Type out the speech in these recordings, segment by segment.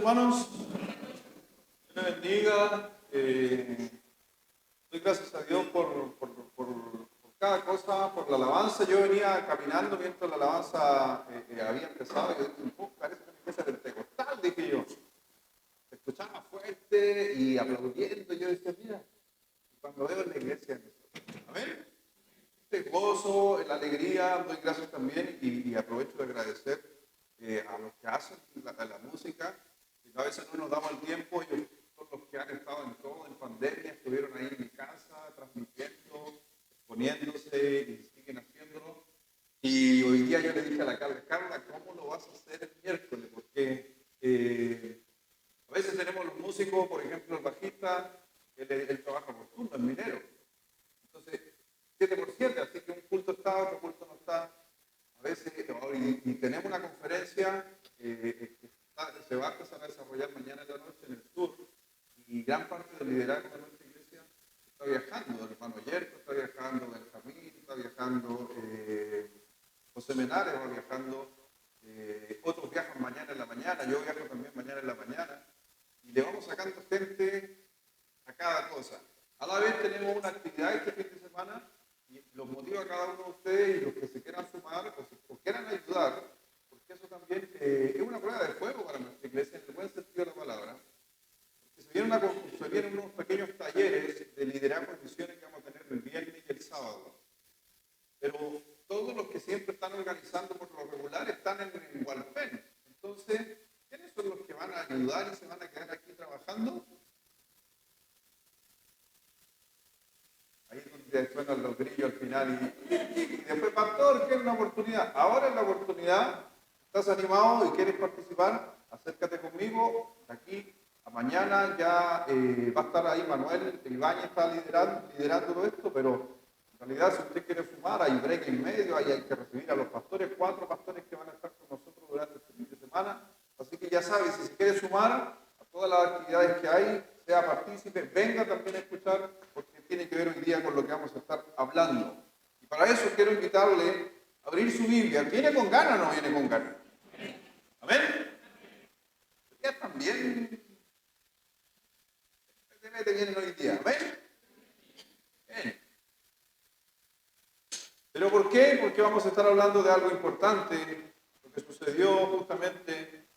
hermanos. Dios me bendiga. Doy gracias a Dios por cada cosa, por la alabanza. Yo venía caminando mientras la alabanza había empezado. Yo dije, parece una iglesia pentecostal, dije yo. Se escuchaba fuerte y aplaudiendo. Yo decía, mira, cuando veo en la iglesia, amén. Este gozo, la alegría, doy gracias también y aprovecho de agradecer a los que hacen la música. A veces no nos damos el tiempo. Ellos son los que han estado en todo, en pandemia, estuvieron ahí en mi casa, transmitiendo, exponiéndose y siguen haciéndolo. Y hoy día yo le dije a la Carla, ¿cómo lo vas a hacer el miércoles? Porque a veces tenemos los músicos, por ejemplo, el bajista, él trabaja por turno, es minero. Entonces, 7 por 7, así que un culto está, otro culto no está. A veces, y tenemos una conferencia que se va a empezar a desarrollar mañana en la noche en el sur, y gran parte del liderazgo de nuestra iglesia está viajando. El hermano Yerko está viajando, Benjamín está viajando, José Menares va viajando, otros viajan mañana en la mañana, yo viajo también mañana en la mañana, y le vamos sacando gente a cada cosa. A la vez tenemos una actividad este fin de semana, y los motivo a cada uno de ustedes y los que se quieran sumar o quieran ayudar, porque eso también es una prueba de fuego para nuestra iglesia, en el buen sentido de la palabra. Porque se vienen unos pequeños talleres de liderazgo y misiones que vamos a tener el viernes y el sábado. Pero todos los que siempre están organizando por lo regular están en Hualpén. Entonces, ¿quiénes son los que van a ayudar y se van a quedar aquí trabajando? Ahí es donde suenan los grillos al final y después, pastor, ¿qué es una oportunidad? Ahora es la oportunidad. ¿Estás animado y quieres participar? Acércate conmigo. Aquí a mañana ya va a estar ahí Manuel Ibáñez, está liderando todo esto, pero en realidad si usted quiere sumar, hay break en medio, ahí hay que recibir a los pastores, 4 pastores que van a estar con nosotros durante este fin de semana. Así que ya sabes, si se quiere sumar a todas las actividades que hay, sea partícipe, venga también a escuchar, porque tiene que ver hoy día con lo que vamos a estar hablando. Y para eso quiero invitarle a abrir su Biblia. ¿Viene con ganas o no viene con ganas? ¿Amén? Ya también te vienen hoy día. ¿Amén? Bien. ¿Pero por qué? Porque vamos a estar hablando de algo importante, lo que sucedió justamente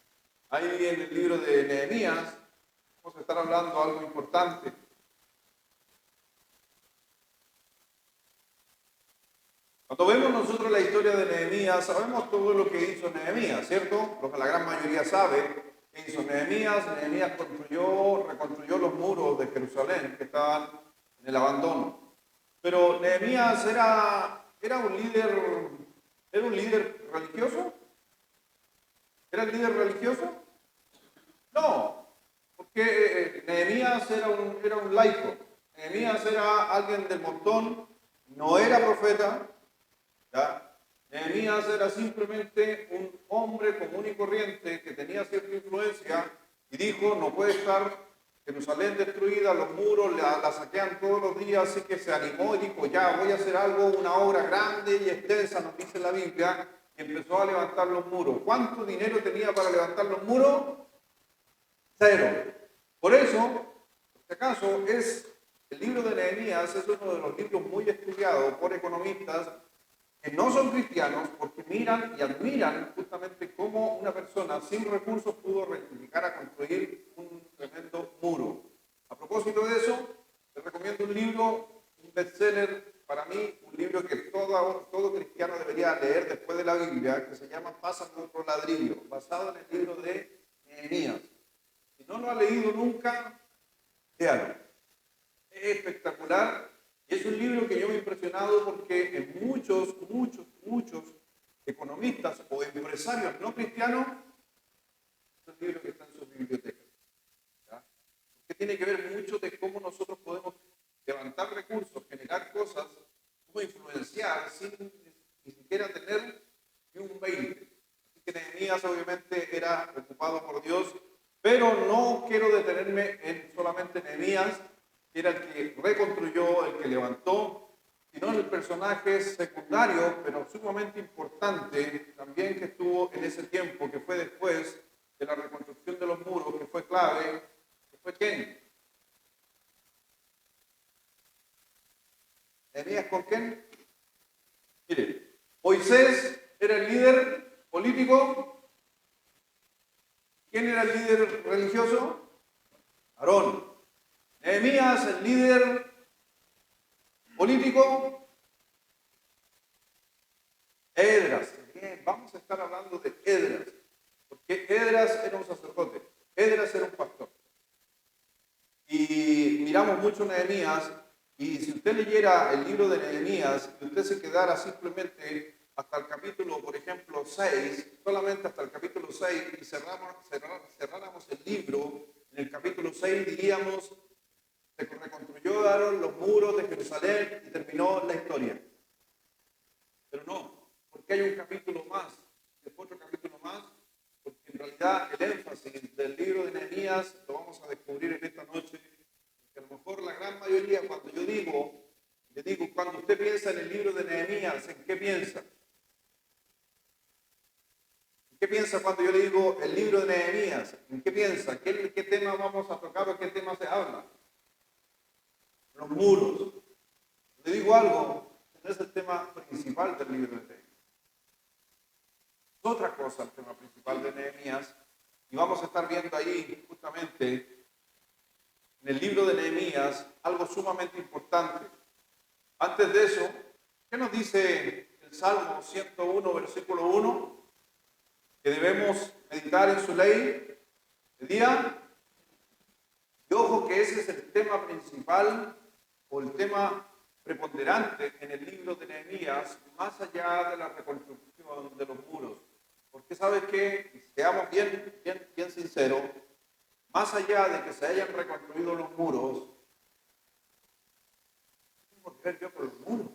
ahí en el libro de Nehemías. Vamos a estar hablando de algo importante. Cuando vemos nosotros la historia de Nehemías, sabemos todo lo que hizo Nehemías, ¿cierto? Lo que la gran mayoría sabe que hizo Nehemías. Nehemías reconstruyó los muros de Jerusalén que estaban en el abandono. Pero Nehemías era un líder religioso. ¿Era el líder religioso? No, porque Nehemías era un laico. Nehemías era alguien del montón, no era profeta. ¿Ya? Nehemías era simplemente un hombre común y corriente que tenía cierta influencia y dijo, no puede estar Jerusalén destruida, los muros la saquean todos los días, así que se animó y dijo, ya voy a hacer algo, una obra grande y extensa, nos dice la Biblia, y empezó a levantar los muros. ¿Cuánto dinero tenía para levantar los muros? 0. Por eso, por si acaso, el libro de Nehemías es uno de los libros muy estudiados por economistas que no son cristianos, porque miran y admiran justamente cómo una persona sin recursos pudo rectificar a construir un tremendo muro. A propósito de eso, les recomiendo un libro, un bestseller para mí, un libro que todo cristiano debería leer después de la Biblia, que se llama Pásame otro ladrillo, basado en el libro de Nehemías. Si no lo ha leído nunca, léalo. Es espectacular. Y es un libro que yo me he impresionado porque en muchos economistas o empresarios no cristianos, es un libro que está en sus bibliotecas. ¿Ya? Que tiene que ver mucho de cómo nosotros podemos levantar recursos, generar cosas, cómo influenciar sin ni siquiera tener ni un 20. Así que Nehemías obviamente era ocupado por Dios, pero no quiero detenerme en solamente Nehemías, que era el que reconstruyó, el que levantó, sino en el personaje secundario, pero sumamente importante, también que estuvo en ese tiempo, que fue después de la reconstrucción de los muros, que fue clave, que fue ¿quién? ¿Nehemías con quién? Mire, Moisés era el líder político. ¿Quién era el líder religioso? Aarón. Nehemías, el líder político. Esdras. Bien, vamos a estar hablando de Esdras, porque Esdras era un sacerdote, Esdras era un pastor. Y miramos mucho Nehemías, y si usted leyera el libro de Nehemías y usted se quedara simplemente hasta el capítulo, por ejemplo, 6, solamente hasta el capítulo 6, y cerráramos el libro, en el capítulo 6 diríamos, se reconstruyeron los muros de Jerusalén y terminó la historia. Pero no, porque hay un capítulo más, después otro capítulo más, porque en realidad el énfasis del libro de Nehemías lo vamos a descubrir en esta noche, que a lo mejor la gran mayoría, cuando yo digo, le digo, cuando usted piensa en el libro de Nehemías, ¿en qué piensa? ¿En qué piensa cuando yo le digo el libro de Nehemías? ¿En qué piensa? ¿Qué tema vamos a tocar o qué tema se habla? Los muros. Le digo algo, no es el tema principal del libro de Nehemías. Es otra cosa el tema principal de Nehemías, y vamos a estar viendo ahí justamente en el libro de Nehemías algo sumamente importante. Antes de eso, ¿qué nos dice el Salmo 101, versículo 1? Que debemos meditar en su ley de día. Y ojo que ese es el tema principal o el tema preponderante en el libro de Nehemías, más allá de la reconstrucción de los muros. Porque sabes que, seamos bien sinceros, más allá de que se hayan reconstruido los muros, ¿qué tengo que ver yo con los muros?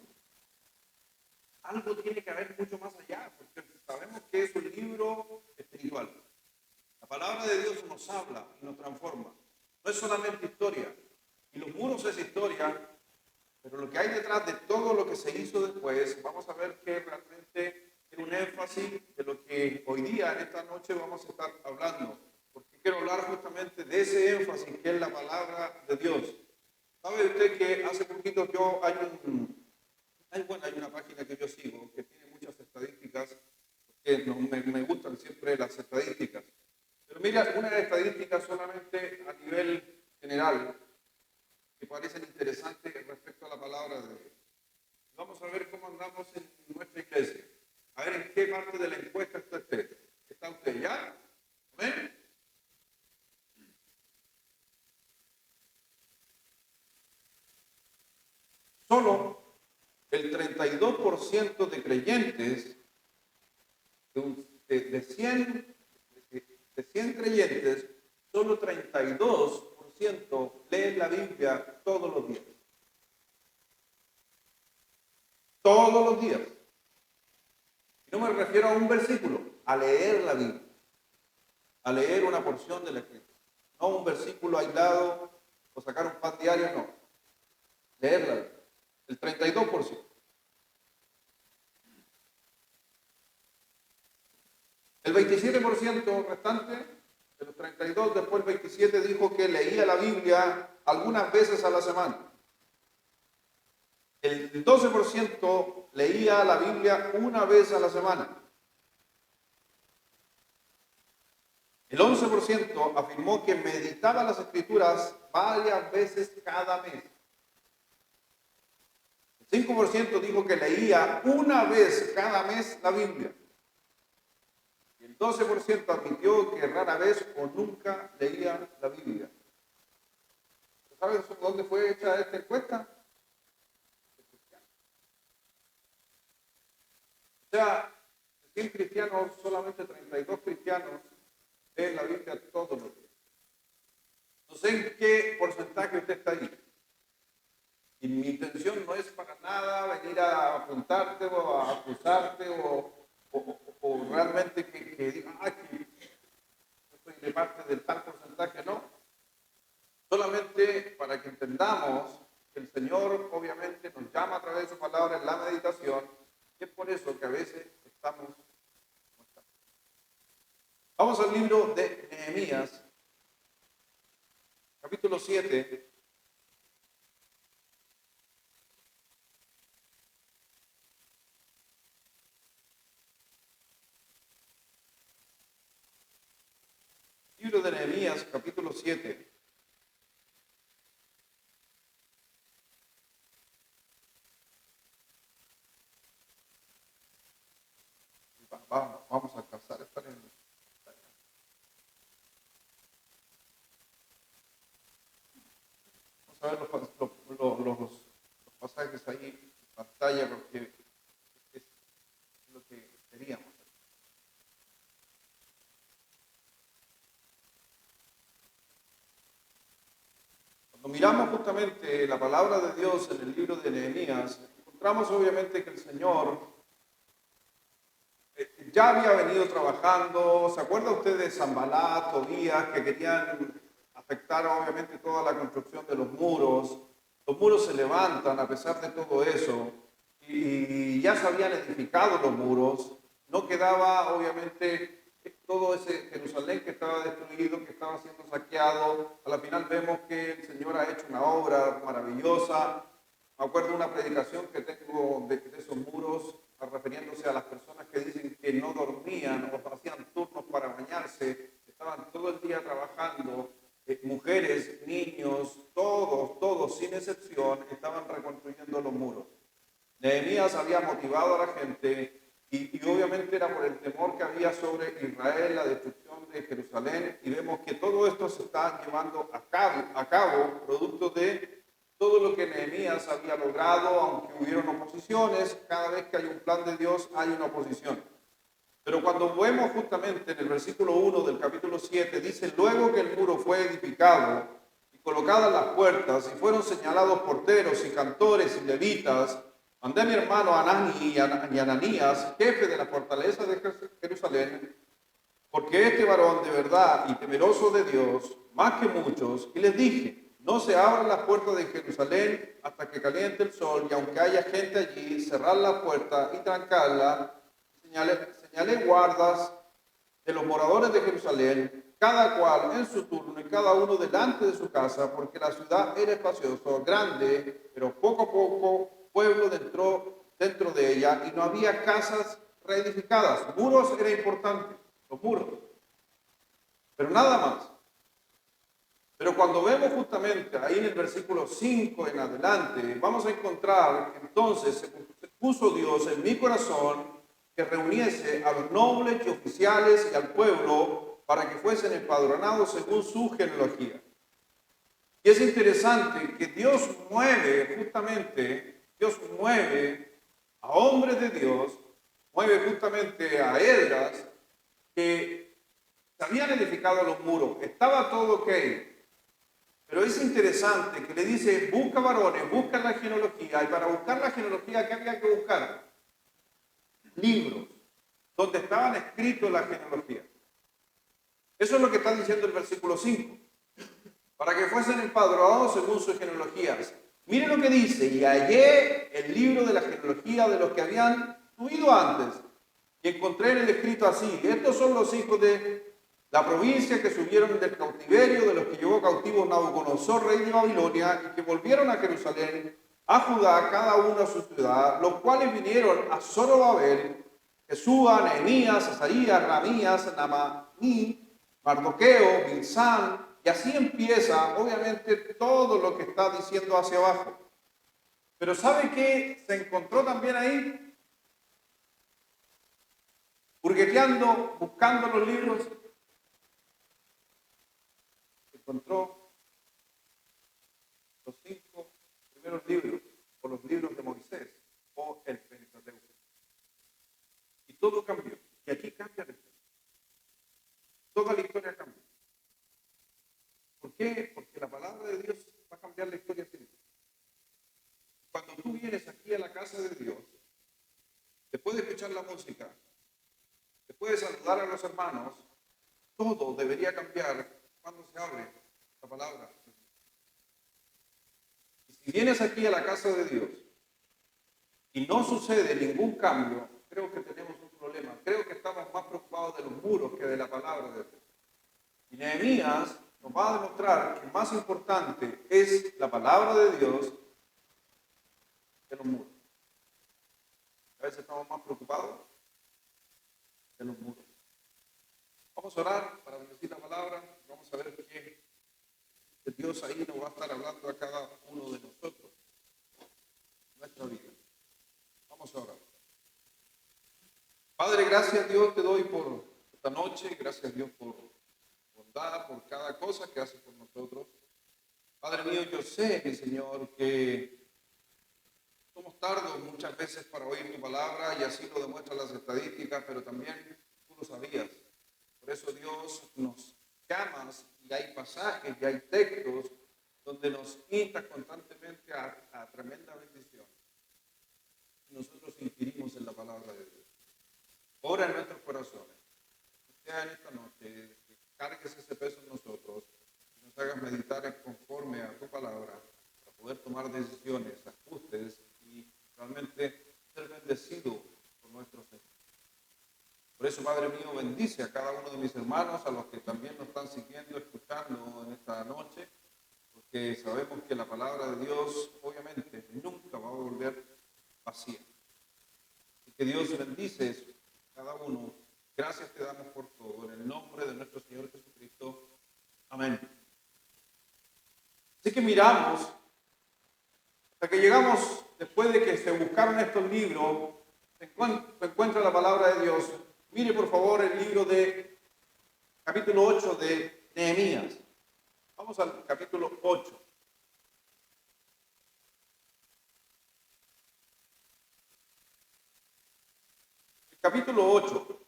Algo tiene que haber mucho más allá, porque sabemos que es un libro espiritual. La palabra de Dios nos habla y nos transforma. No es solamente historia. Y los muros es historia, pero lo que hay detrás de todo lo que se hizo después, vamos a ver que realmente tiene un énfasis de lo que hoy día, en esta noche, vamos a estar hablando. Porque quiero hablar justamente de ese énfasis que es la palabra de Dios. ¿Sabe usted que hace poquito hay una página que yo sigo que tiene muchas estadísticas, que me gustan siempre las estadísticas. Pero mira, una estadística solamente a nivel general, que parecen interesantes respecto a la palabra de Dios. Vamos a ver cómo andamos en nuestra iglesia. A ver en qué parte de la encuesta está usted. ¿Está usted ya? ¿Amén? Solo el 32% de creyentes, de 100 creyentes, solo 32% leen la Biblia todos los días. Todos los días. Y no me refiero a un versículo, a leer la Biblia, a leer una porción de la Escritura. No un versículo aislado o sacar un pan diario, no. Leer la Biblia. El 32%. El 27% restante, de los 32, después el 27 dijo que leía la Biblia algunas veces a la semana. El 12% leía la Biblia una vez a la semana. El 11% afirmó que meditaba las Escrituras varias veces cada mes. El 5% dijo que leía una vez cada mes la Biblia. Y el 12% admitió que rara vez o nunca leía la Biblia. ¿Sabes dónde fue hecha esta encuesta? O sea, de 100 cristianos, solamente 32 cristianos leen la Biblia todos los días. No sé en qué porcentaje usted está ahí. Y mi intención no es para nada venir a apuntarte o a acusarte o realmente que diga, que yo soy de parte del tal porcentaje, no. Solamente para que entendamos que el Señor obviamente nos llama a través de su palabra en la meditación, y es por eso que a veces estamos. Vamos al libro de Nehemías, capítulo 7. Libro de Nehemías, capítulo 7. Vamos a alcanzar a estar en... Vamos a ver los pasajes ahí en pantalla porque es lo que queríamos. Cuando miramos justamente la palabra de Dios en el libro de Nehemías, encontramos obviamente que el Señor ya había venido trabajando. ¿Se acuerda usted de Sanballat, Tobías, que querían afectar obviamente toda la construcción de los muros? Los muros se levantan a pesar de todo eso y ya se habían edificado los muros. No quedaba obviamente todo ese Jerusalén que estaba destruido, que estaba siendo saqueado. A la final vemos que el Señor ha hecho una obra maravillosa. Me acuerdo de una predicación que tengo de esos muros, refiriéndose a las personas que dicen que no dormían o hacían turnos para bañarse, estaban todo el día trabajando, mujeres, niños, todos, sin excepción, estaban reconstruyendo los muros. Nehemías había motivado a la gente y obviamente era por el temor que había sobre Israel, la destrucción de Jerusalén, y vemos que todo esto se está llevando a cabo producto de todo lo que Nehemías había logrado, aunque hubieron oposiciones. Cada vez que hay un plan de Dios hay una oposición. Pero cuando vemos justamente en el versículo 1 del capítulo 7, dice: luego que el muro fue edificado y colocadas las puertas y fueron señalados porteros y cantores y levitas, mandé a mi hermano Anani y Ananías, jefe de la fortaleza de Jerusalén, porque este varón de verdad y temeroso de Dios, más que muchos, y les dije: no se abran las puertas de Jerusalén hasta que caliente el sol, y aunque haya gente allí, cerrar la puerta y trancarla. Señalé guardas de los moradores de Jerusalén, cada cual en su turno y cada uno delante de su casa, porque la ciudad era espaciosa, grande, pero poco a poco pueblo dentro de ella, y no había casas reedificadas. Muros era importante, los muros, pero nada más. Pero cuando vemos justamente ahí en el versículo 5 en adelante, vamos a encontrar que entonces se puso Dios en mi corazón que reuniese a los nobles y oficiales y al pueblo para que fuesen empadronados según su genealogía. Y es interesante que Dios mueve a hombres de Dios, mueve justamente a Esdras, que se habían edificado los muros, estaba todo ok. Pero es interesante que le dice: busca varones, busca la genealogía. Y para buscar la genealogía, ¿qué había que buscar? Libros, donde estaban escritos la genealogía. Eso es lo que está diciendo el versículo 5. Para que fuesen empadronados según sus genealogías. Mire lo que dice: y hallé el libro de la genealogía de los que habían huido antes. Y encontré en el escrito así: estos son los hijos de la provincia que subieron del cautiverio, de los que llevó cautivos Nabucodonosor, rey de Babilonia, y que volvieron a Jerusalén, a Judá, cada uno a su ciudad, los cuales vinieron a Zorobabel, Jesúa, Nehemías, Asarías, Ramías, Namaní, Mardoqueo, Bilsán, y así empieza obviamente todo lo que está diciendo hacia abajo. Pero ¿sabe qué se encontró también ahí? Hurgueteando, buscando los libros, encontró los 5 primeros libros, o los libros de Moisés, o el Pentateuco. Y todo cambió. Y aquí cambia la historia. Toda la historia cambia. ¿Por qué? Porque la palabra de Dios va a cambiar la historia siempre. Cuando tú vienes aquí a la casa de Dios, después de escuchar la música, después de saludar a los hermanos, todo debería cambiar cuando se abre la palabra. Y si vienes aquí a la casa de Dios y no sucede ningún cambio, creo que tenemos un problema. Creo que estamos más preocupados de los muros que de la palabra de Dios. Y Nehemías nos nos va a demostrar que más importante es la palabra de Dios que los muros. A veces estamos más preocupados que los muros. Vamos a orar para bendecir la palabra. Vamos a ver que Dios ahí nos va a estar hablando a cada uno de nosotros. Nuestra vida. Vamos a orar. Padre, gracias Dios te doy por esta noche. Gracias Dios por bondad, por cada cosa que haces por nosotros. Padre mío, yo sé, mi Señor, que somos tardos muchas veces para oír tu palabra y así lo demuestran las estadísticas, pero también tú lo sabías. Por eso Dios nos llamas y hay pasajes y hay textos donde nos instas constantemente a tremenda bendición. Y nosotros inquirimos en la palabra de Dios. Ora en nuestros corazones. Que sea en esta noche, que cargues ese peso en nosotros y nos hagas meditar conforme a tu palabra para poder tomar decisiones, ajustes y realmente ser bendecido por nuestro Señor. Por eso, Padre mío, bendice a cada uno de mis hermanos, a los que también nos están siguiendo, escuchando en esta noche, porque sabemos que la palabra de Dios, obviamente, nunca va a volver vacía. Y que Dios bendice a cada uno. Gracias te damos por todo, en el nombre de nuestro Señor Jesucristo. Amén. Así que miramos, hasta que llegamos, después de que se buscaron estos libros, se encuentra la palabra de Dios. Mire por favor el libro de capítulo 8 de Nehemías. Vamos al capítulo 8. El capítulo 8.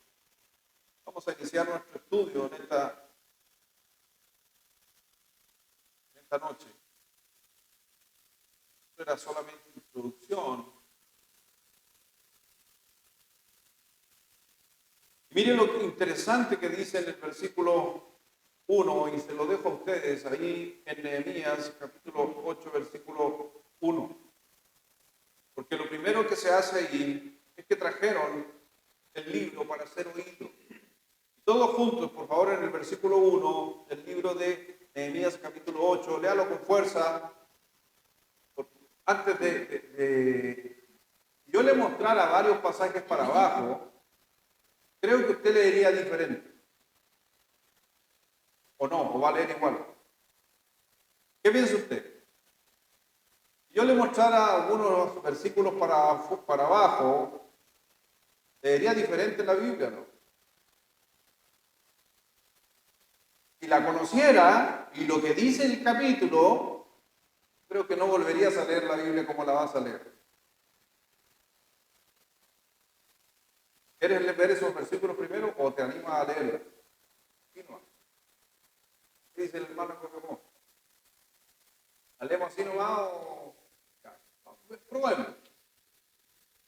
Vamos a iniciar nuestro estudio en esta noche. Esto era solamente introducción. Miren lo interesante que dice en el versículo 1, y se lo dejo a ustedes ahí en Nehemías, capítulo 8, versículo 1. Porque lo primero que se hace ahí es que trajeron el libro para ser oído. Todos juntos, por favor, en el versículo 1 del libro de Nehemías, capítulo 8, léalo con fuerza. Antes de yo le mostrara varios pasajes para abajo, creo que usted leería diferente. ¿O no? ¿O va a leer igual? ¿Qué piensa usted? Si yo le mostrara algunos versículos para abajo, leería diferente la Biblia, ¿no? Si la conociera y lo que dice el capítulo, creo que no volverías a leer la Biblia como la vas a leer. ¿Quieres ver esos versículos primero o te animas a leerlos? Continúa. ¿Qué dice el hermano Cocomó? ¿La leemos así nomás o...? Probemos.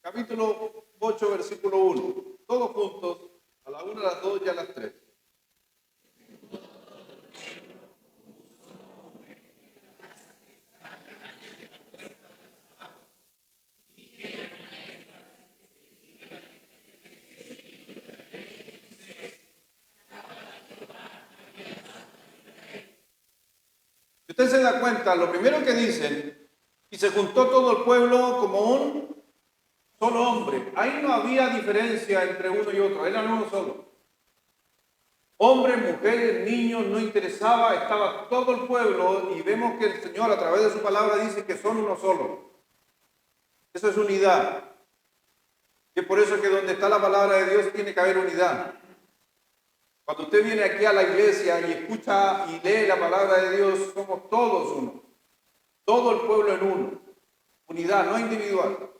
Capítulo 8, versículo 1. Todos juntos, a la 1, a las 2 y a las 3. Si usted se da cuenta, lo primero que dicen, y se juntó todo el pueblo como un solo hombre. Ahí no había diferencia entre uno y otro, eran uno solo. Hombres, mujeres, niños, no interesaba, estaba todo el pueblo y vemos que el Señor a través de su palabra dice que son uno solo. Eso es unidad. Y es por eso que donde está la palabra de Dios tiene que haber unidad. Cuando usted viene aquí a la iglesia y escucha y lee la palabra de Dios, somos todos uno. Todo el pueblo en uno. Unidad, no individual.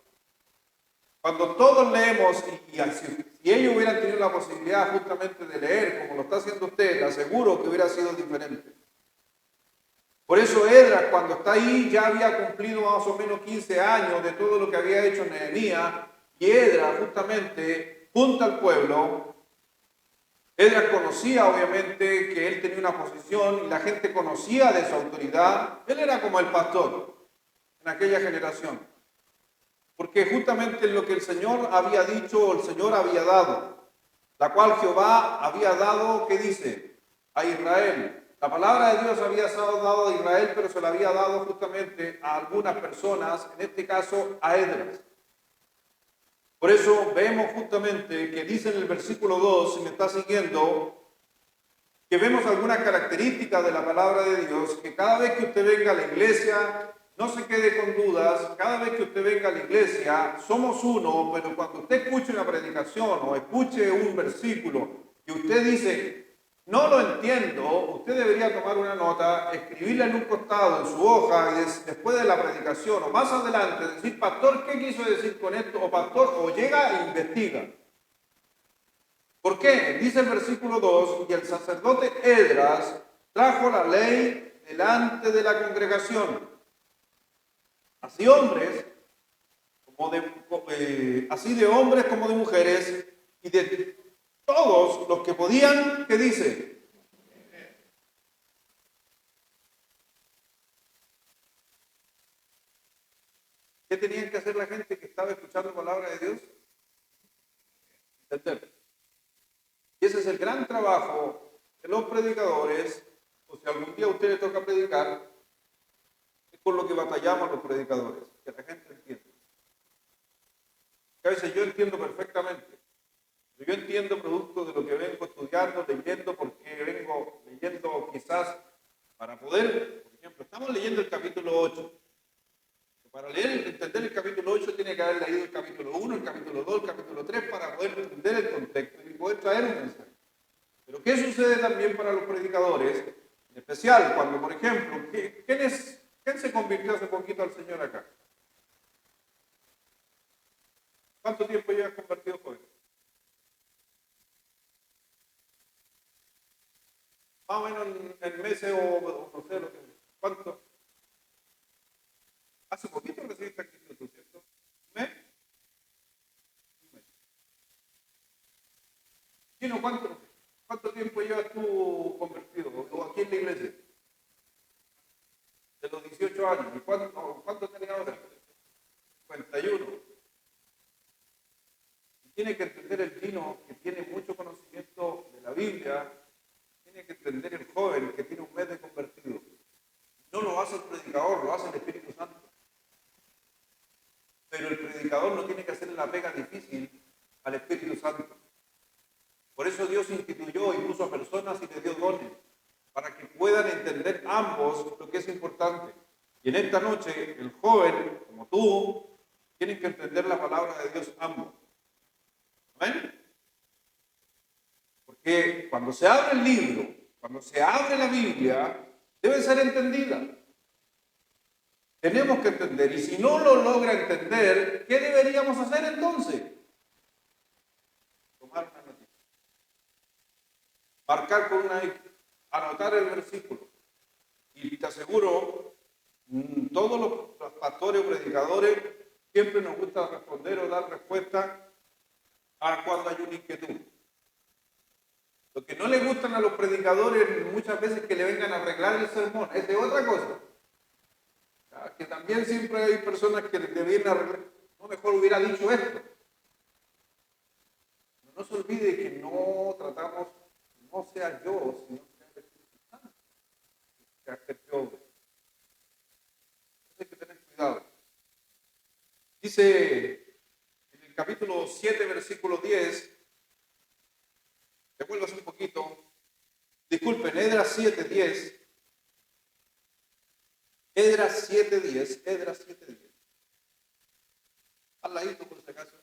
Cuando todos leemos, si ellos hubieran tenido la posibilidad justamente de leer, como lo está haciendo usted, le aseguro que hubiera sido diferente. Por eso Esdras, cuando está ahí, ya había cumplido más o menos 15 años de todo lo que había hecho Nehemías, y Esdras justamente junta al pueblo. Esdras conocía obviamente que él tenía una posición y la gente conocía de su autoridad. Él era como el pastor en aquella generación. Porque justamente lo que el Señor había dicho, el Señor había dado, la cual Jehová había dado, ¿qué dice? A Israel, La palabra de Dios había sido dada a Israel, pero se la había dado justamente a algunas personas, en este caso a Esdras. Por eso vemos justamente que dice en el versículo 2, si me está siguiendo, que vemos algunas características de la palabra de Dios, que cada vez que usted venga a la iglesia, no se quede con dudas, cada vez que usted venga a la iglesia, somos uno, pero cuando usted escuche una predicación o escuche un versículo que usted dice, no lo entiendo, usted debería tomar una nota, escribirla en un costado, en su hoja, y después de la predicación o más adelante, decir, pastor, ¿qué quiso decir con esto? O pastor, o llega e investiga. ¿Por qué? Dice el versículo 2, y el sacerdote Esdras trajo la ley delante de la congregación. Así hombres, así de hombres como de mujeres, y de todos los que podían, ¿qué dice? ¿Qué tenían que hacer la gente que estaba escuchando la palabra de Dios? Entender. Y ese es el gran trabajo de los predicadores, o si algún día a usted le toca predicar, es con lo que batallamos los predicadores, que la gente entienda. Que a veces yo entiendo perfectamente, pero yo entiendo producto de lo que vengo estudiando, leyendo, porque vengo leyendo quizás para poder, por ejemplo, estamos leyendo el capítulo 8. Para leer, entender el capítulo 8 tiene que haber leído el capítulo 1, el capítulo 2, el capítulo 3 para poder entender el contexto y poder traer un mensaje. Pero ¿qué sucede también para los predicadores? En especial cuando, por ejemplo, ¿quién se convirtió hace poquito al Señor acá? ¿Cuánto tiempo llevas convertido, joven? Más o menos en meses o no sé lo que. ¿Cuánto? Hace poquito recibiste a Cristo, ¿tú, cierto? ¿Un mes? Un mes. Chino, ¿cuánto tiempo llevas tú convertido? ¿O aquí en la iglesia? De los 18 años. ¿Y cuánto tenés ahora? 51. Y tiene que entender el chino que tiene mucho conocimiento de la Biblia. Tiene que entender el joven que tiene un mes de convertido. No lo hace el predicador, lo hace el Espíritu Santo. Pero el predicador no tiene que hacerle la pega difícil al Espíritu Santo. Por eso Dios instituyó y puso a personas y le dio dones, para que puedan entender ambos lo que es importante. Y en esta noche, el joven, como tú, tienen que entender la palabra de Dios ambos. ¿Amén? Porque cuando se abre el libro, cuando se abre la Biblia, debe ser entendida. Tenemos que entender, y si no lo logra entender, ¿qué deberíamos hacer entonces? Tomar una noticia. Marcar con una X, anotar el versículo. Y te aseguro, todos los pastores o predicadores siempre nos gusta responder o dar respuesta a cuando hay una inquietud. Lo que no le gustan a los predicadores muchas veces es que le vengan a arreglar el sermón, es de otra cosa. Que también siempre hay personas que le vienen a arreglar, no, mejor hubiera dicho esto. No se olvide que no tratamos, no sea yo, sino que sea el Espíritu Santo, que hace que obre. Hay que tener cuidado. Dice en el capítulo 7, versículo 10, recuerdas un poquito, disculpen, Esdras 7, 10. Esdras 7:10, Esdras 7:10. Al ladito por si acaso.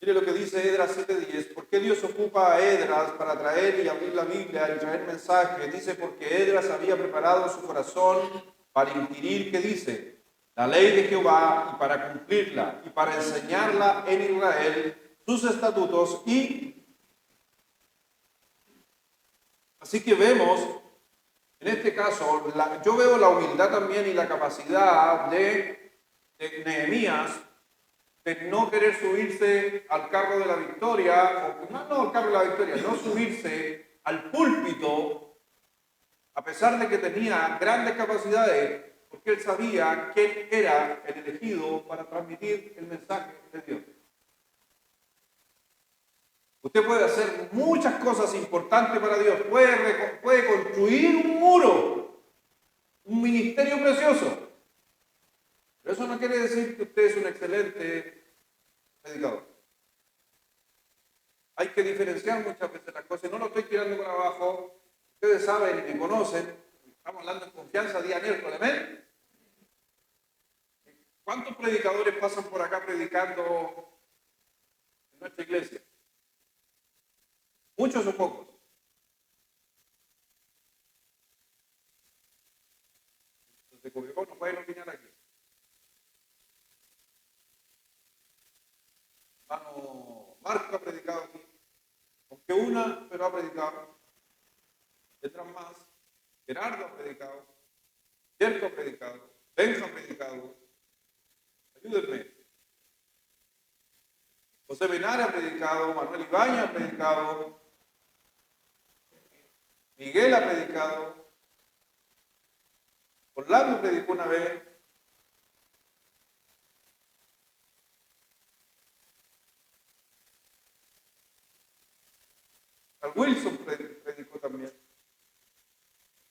Mire lo que dice Esdras 7:10. ¿Por qué Dios ocupa a Esdras para traer y abrir la Biblia y traer mensajes? Dice, porque Esdras había preparado su corazón para inquirir, ¿qué dice? La ley de Jehová, y para cumplirla, y para enseñarla en Israel, sus estatutos y... Así que vemos, en este caso, yo veo la humildad también y la capacidad de Nehemías de no querer subirse al carro de la victoria, o no al carro de la victoria, no subirse al púlpito, a pesar de que tenía grandes capacidades, porque él sabía quién era el elegido para transmitir el mensaje de Dios. Usted puede hacer muchas cosas importantes para Dios. Puede construir un muro, un ministerio precioso. Pero eso no quiere decir que usted es un excelente predicador. Hay que diferenciar muchas veces las cosas. No lo estoy tirando por abajo. Ustedes saben y me conocen. Estamos hablando en confianza día miércoles. ¿Amén? ¿Cuántos predicadores pasan por acá predicando en nuestra iglesia? ¿Muchos o pocos? Los de Copiapó no pueden opinar aquí. Hermano Marco ha predicado aquí, aunque una, pero ha predicado. Otras más. Gerardo ha predicado. Yerko ha predicado. Benja ha predicado. Ayúdenme. José Benar ha predicado. Manuel Ibaña ha predicado. Miguel ha predicado. Orlando predicó una vez. Al Wilson predicó también.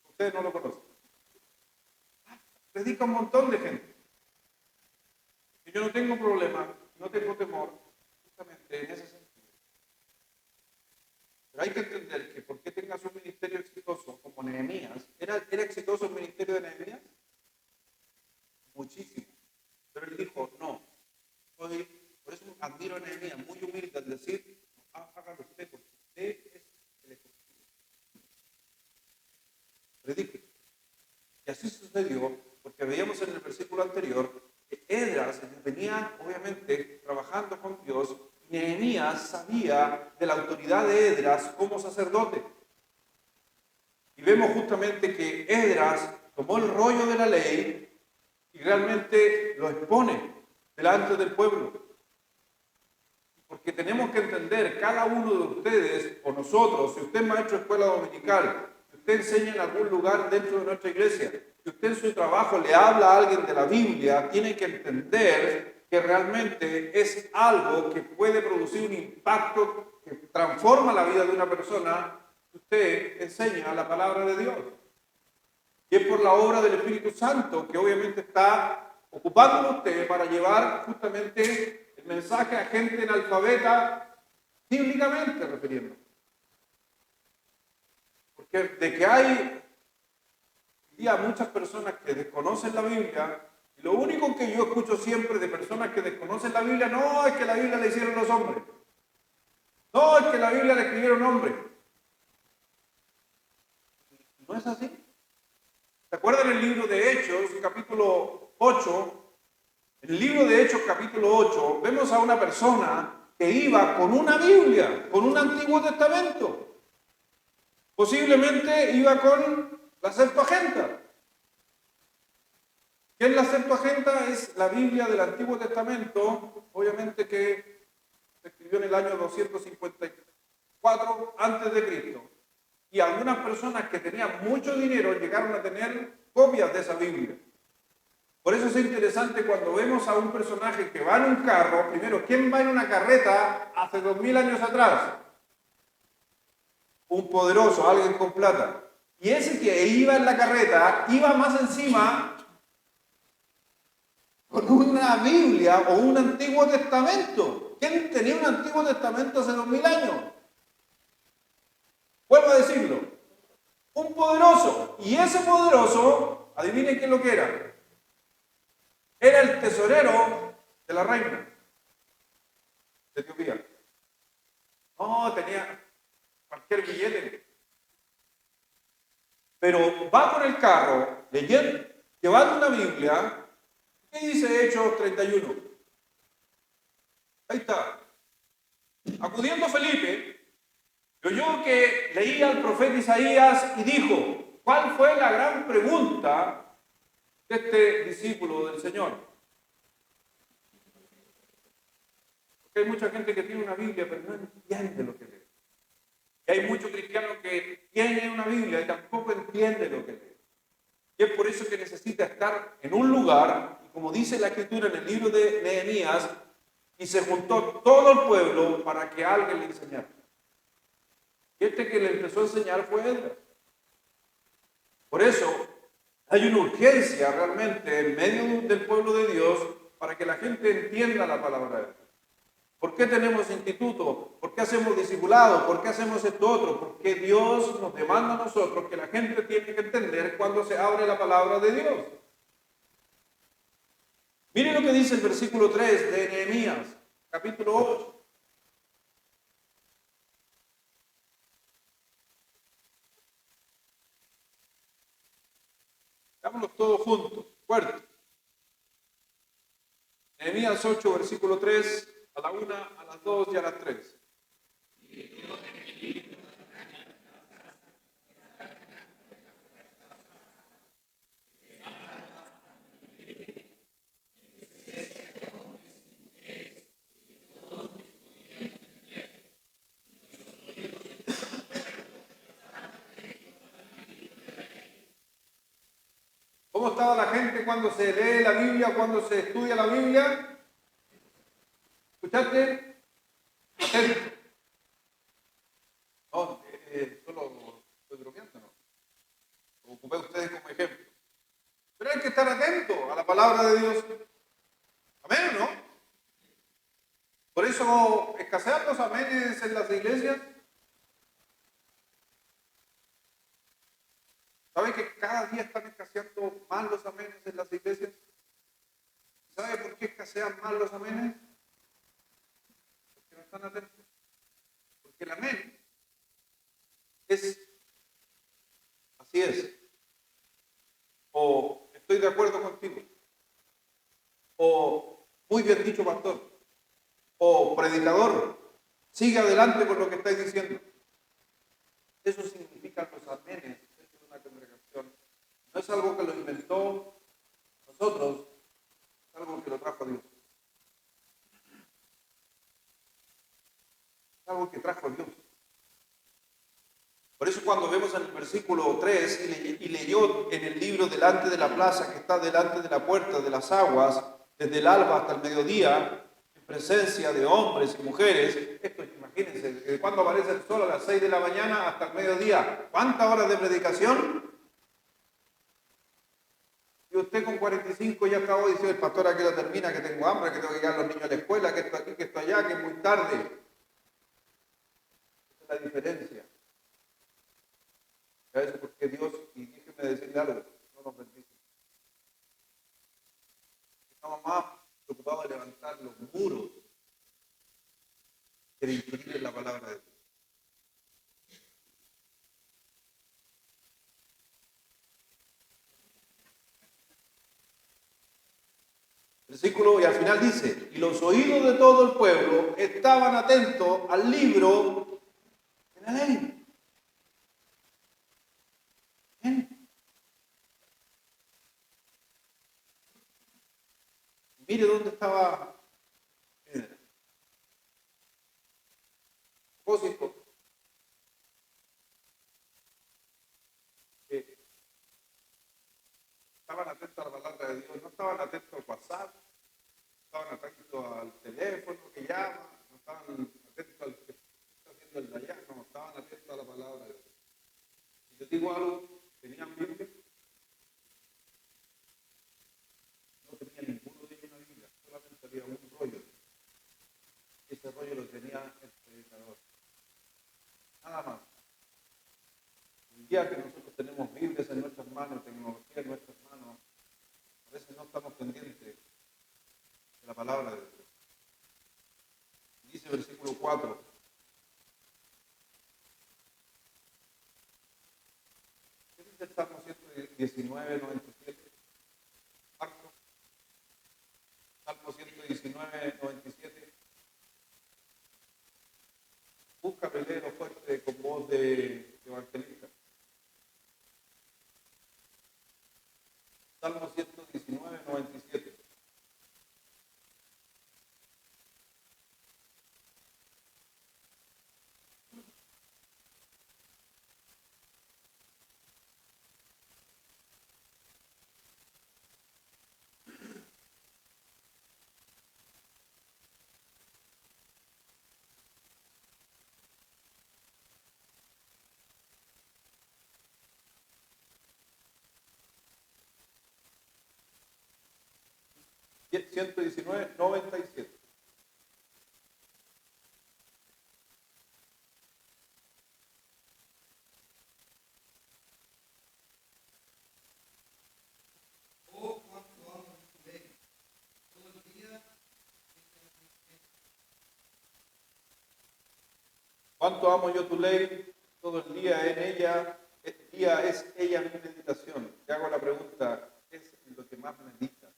Ustedes no lo conocen. Predica un montón de gente. Y yo no tengo problema, no tengo temor, justamente en ese sentido. Pero hay que entender que por qué tengas un ministerio exitoso como Nehemías, ¿era exitoso el ministerio de Nehemías? Muchísimo. Pero él dijo, no. Por eso admiro a Nehemías, muy humilde al decir, hágalo usted, porque usted es el ejecutivo. Predique. Y así sucedió, porque veíamos en el versículo anterior que Esdras venía, obviamente, trabajando con Dios. Nehemías sabía de la autoridad de Esdras como sacerdote. Y vemos justamente que Esdras tomó el rollo de la ley y realmente lo expone delante del pueblo. Porque tenemos que entender, cada uno de ustedes o nosotros, si usted es maestro de escuela dominical, si usted enseña en algún lugar dentro de nuestra iglesia, si usted en su trabajo le habla a alguien de la Biblia, tiene que entender que realmente es algo que puede producir un impacto que transforma la vida de una persona. Usted enseña la palabra de Dios. Y es por la obra del Espíritu Santo que obviamente está ocupando usted para llevar justamente el mensaje a gente analfabeta, bíblicamente refiriendo. Porque de que hay muchas personas que desconocen la Biblia, y lo único que yo escucho siempre de personas que desconocen la Biblia, no es que la Biblia la hicieron los hombres, no es que la Biblia la escribieron hombres. ¿No es así? ¿Se acuerdan el libro de Hechos, capítulo 8? En el libro de Hechos, capítulo 8, vemos a una persona que iba con una Biblia, con un Antiguo Testamento. Posiblemente iba con la Septuaginta. ¿Qué es la Septuaginta? Es la Biblia del Antiguo Testamento, obviamente que se escribió en el año 254 a.C. Y algunas personas que tenían mucho dinero llegaron a tener copias de esa Biblia. Por eso es interesante cuando vemos a un personaje que va en un carro. Primero, ¿quién va en una carreta hace 2000 años atrás? Un poderoso, alguien con plata. Y ese que iba en la carreta, iba más encima con una Biblia o un Antiguo Testamento. ¿Quién tenía un Antiguo Testamento hace 2000 años? Vuelvo a decirlo. Un poderoso. Y ese poderoso, adivinen qué es lo que era. Era el tesorero de la reina de Etiopía. No, tenía cualquier billete. Pero va con el carro, leyendo, llevando una Biblia. ¿Qué dice Hechos 31? Ahí está. Acudiendo Felipe, oyó que leía al profeta Isaías y dijo, ¿cuál fue la gran pregunta de este discípulo del Señor? Porque hay mucha gente que tiene una Biblia, pero no entiende lo que lee. Y hay muchos cristianos que tienen una Biblia y tampoco entienden lo que lee. Y es por eso que necesita estar en un lugar, y como dice la Escritura en el libro de Nehemías, y se juntó todo el pueblo para que alguien le enseñara. Y este que le empezó a enseñar fue Esdras. Por eso hay una urgencia realmente en medio del pueblo de Dios para que la gente entienda la palabra de Dios. ¿Por qué tenemos instituto? ¿Por qué hacemos discipulado? ¿Por qué hacemos esto otro? Porque Dios nos demanda a nosotros que la gente tiene que entender cuando se abre la palabra de Dios. Miren lo que dice el versículo 3 de Nehemías, capítulo 8. Hagámoslo todos juntos, fuerte. Nehemías 8, versículo 3, a la 1, a las 2 y a las 3. ¿Cómo estaba la gente cuando se lee la Biblia, cuando se estudia la Biblia? ¿Escuchaste? Atento. No, solo estoy bromeando, ¿no? Lo ocupé a ustedes como ejemplo. Pero hay que estar atento a la palabra de Dios. Amén, ¿no? Por eso escasean los amenes en las iglesias. ¿Sabe que cada día están escaseando más los amenes en las iglesias? ¿Sabe por qué escasean más los amenes? Porque no están atentos. Porque el amén es, así es, o estoy de acuerdo contigo, o muy bien dicho pastor, o predicador, sigue adelante con lo que estáis diciendo. Eso significa los amenes dentro de una congregación. No es algo que lo inventó nosotros, es algo que lo trajo Dios. Es algo que trajo Dios. Por eso cuando vemos en el versículo 3, y leyó en el libro delante de la plaza que está delante de la puerta de las aguas, desde el alba hasta el mediodía, en presencia de hombres y mujeres. Esto, imagínense, de cuando aparece el sol a las 6 de la mañana hasta el mediodía. ¿Cuántas horas de predicación? Y usted con 45 ya acabó de decir, el pastor, aquí lo termina, que tengo hambre, que tengo que llevar a los niños a la escuela, que esto aquí, que esto allá, que es muy tarde. Esa es la diferencia. A veces porque Dios, y déjeme decirle algo, no nos bendice. Estamos más preocupados de levantar los muros que de influir en la palabra de Dios. Versículo, y al final dice, y los oídos de todo el pueblo estaban atentos al libro de la ley. ¿Ven? Mire dónde estaba el propósito. Estaban atentos a la palabra de Dios, no estaban atentos al WhatsApp, no estaban atentos al teléfono que llama, no estaban atentos al que está haciendo el de allá, no, estaban atentos a la palabra de Dios. Y les digo algo, tenían Biblia, no tenía ninguno de ellos una Biblia, solamente había un rollo. Ese rollo lo tenía el predicador. Nada más. El día que nosotros tenemos Biblias en nuestras manos, tecnología en nuestras manos, a veces no estamos pendientes de la palabra de Dios. Dice versículo 4. ¿Qué dice el Salmo 119, 97? Marco. Salmo 119, 97. Búscalo y léelo fuerte con voz de evangelista. Salmo 119, 97. 119, 97. Cuánto amo yo tu ley, todo el día en ella, el día es ella mi meditación. Te hago la pregunta, ¿qué es lo que más meditas?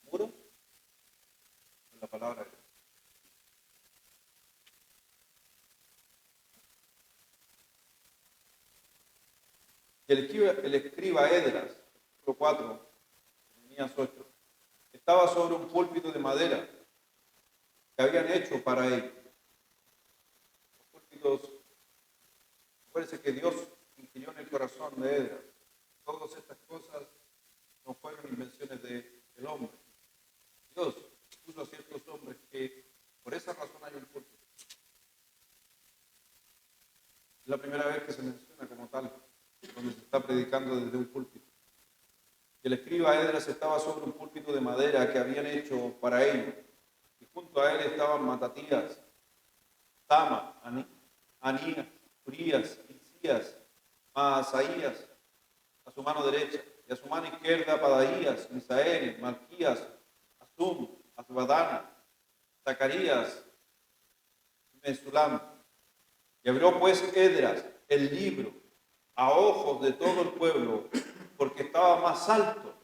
¿Muros? Con la palabra de Dios. Y el escriba Edras, capítulo 4, Jeremías 8, estaba sobre un púlpito de madera que habían hecho para él. Los púlpitos, parece que Dios inspiró en el corazón de Edras. Todas estas cosas no fueron invenciones del hombre. Dios puso a ciertos hombres que por esa razón hay un púlpito. Es la primera vez que se menciona como tal, donde se está predicando desde un púlpito. El escriba Edras estaba sobre un púlpito de madera que habían hecho para ellos. Y junto a él estaban Matatías, Tama, Anías, Urías, Hilcías, Maasaías, a su mano derecha, y a su mano izquierda Padaías, Misael, Malquías, Asum, Asbadana, Zacarías, Mesulam. Y abrió pues Edras el libro a ojos de todo el pueblo, porque estaba más alto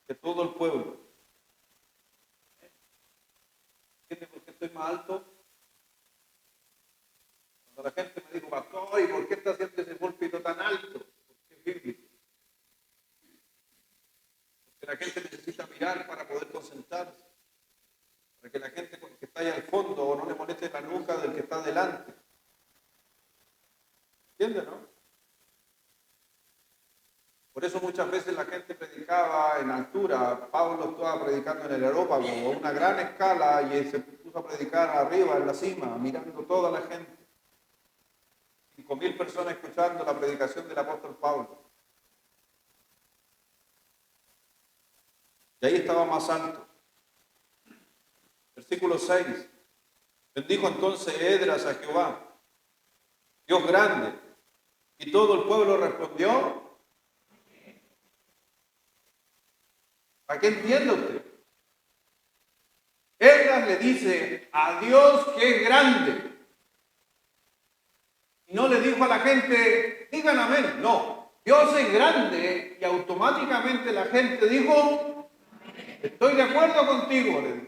que todo el pueblo. ¿Entiendes por qué estoy más alto? Cuando la gente me dijo, pastor, ¿y por qué está haciendo ese púlpito tan alto? Porque es bíblico. Porque la gente necesita mirar para poder concentrarse. Para que la gente que está ahí al fondo no le moleste la nuca del que está delante. ¿Entiendes, no? Por eso muchas veces la gente predicaba en altura. Pablo estaba predicando en el Areópago, a una gran escala, y se puso a predicar arriba, en la cima, mirando toda la gente. 5.000 personas escuchando la predicación del apóstol Pablo. Y ahí estaba más alto. Versículo 6. Bendijo entonces Edras a Jehová, Dios grande, y todo el pueblo respondió. ¿Para qué entiende usted? Edras le dice a Dios que es grande. Y no le dijo a la gente, digan amén. No, Dios es grande, y automáticamente la gente dijo, estoy de acuerdo contigo, le dijo.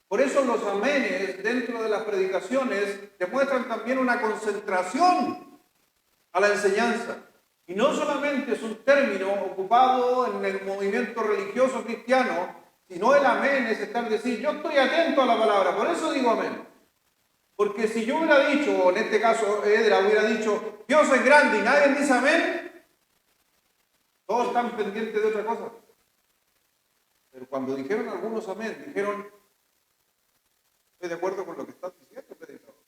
Por eso los amenes dentro de las predicaciones demuestran también una concentración a la enseñanza. Y no solamente es un término ocupado en el movimiento religioso cristiano, sino el amén es estar decir, yo estoy atento a la palabra, por eso digo amén. Porque si yo hubiera dicho, o en este caso Edras hubiera dicho, Dios es grande y nadie dice amén, todos están pendientes de otra cosa. Pero cuando dijeron algunos amén, dijeron, estoy de acuerdo con lo que estás diciendo, predicador.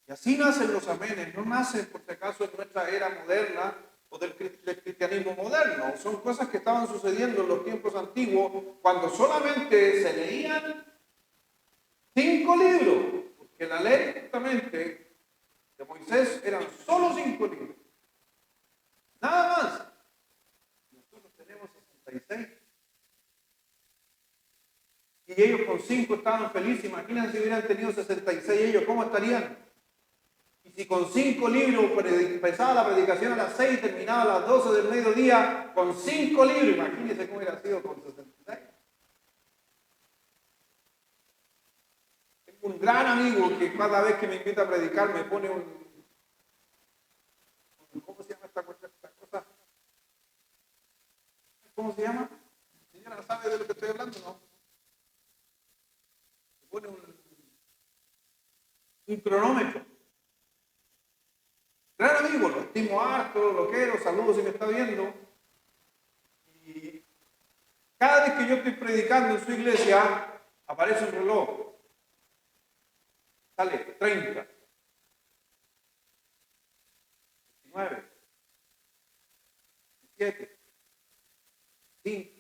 Y así nacen los amenes, no nacen por si acaso en nuestra era moderna o del cristianismo moderno. Son cosas que estaban sucediendo en los tiempos antiguos, cuando solamente se leían 5 libros, porque la ley justamente de Moisés eran solo 5 libros. Nada más. Nosotros tenemos 66. Y ellos con 5 estaban felices. Imagínense si hubieran tenido 66 ellos, ¿cómo estarían? Y si con 5 libros empezaba la predicación a las 6 y terminaba a las 12 del mediodía, con 5 libros, imagínense cómo hubiera sido con 66. Tengo un gran amigo que cada vez que me invita a predicar me pone ¿cómo se llama esta cosa? ¿Cómo se llama? ¿Señora sabe de lo que estoy hablando? No. Me pone un cronómetro. Gran amigo, lo estimo harto, lo quiero, saludos si me está viendo. Y cada vez que yo estoy predicando en su iglesia, aparece un reloj. Sale 30. 19, 17, 5.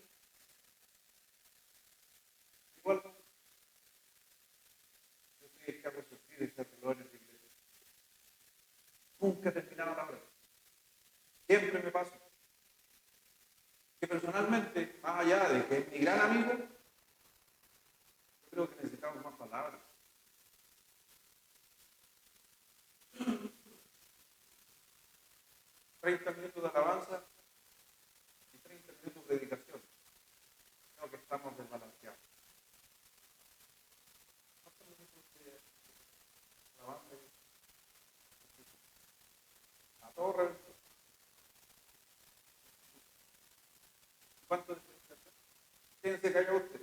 Igual, yo sé que hago sufrir esta gloria en la iglesia. Nunca terminaba la hora. Siempre me pasa. Que personalmente, más allá de que es mi gran amigo, yo creo que necesitamos más palabras. $30 de alabanza y 30 minutos de dedicación. Creo que estamos desbalanceados. ¿Cuántos minutos de alabanza? A todo reventó. ¿Cuánto de predicación? ¿Quién se cayó usted?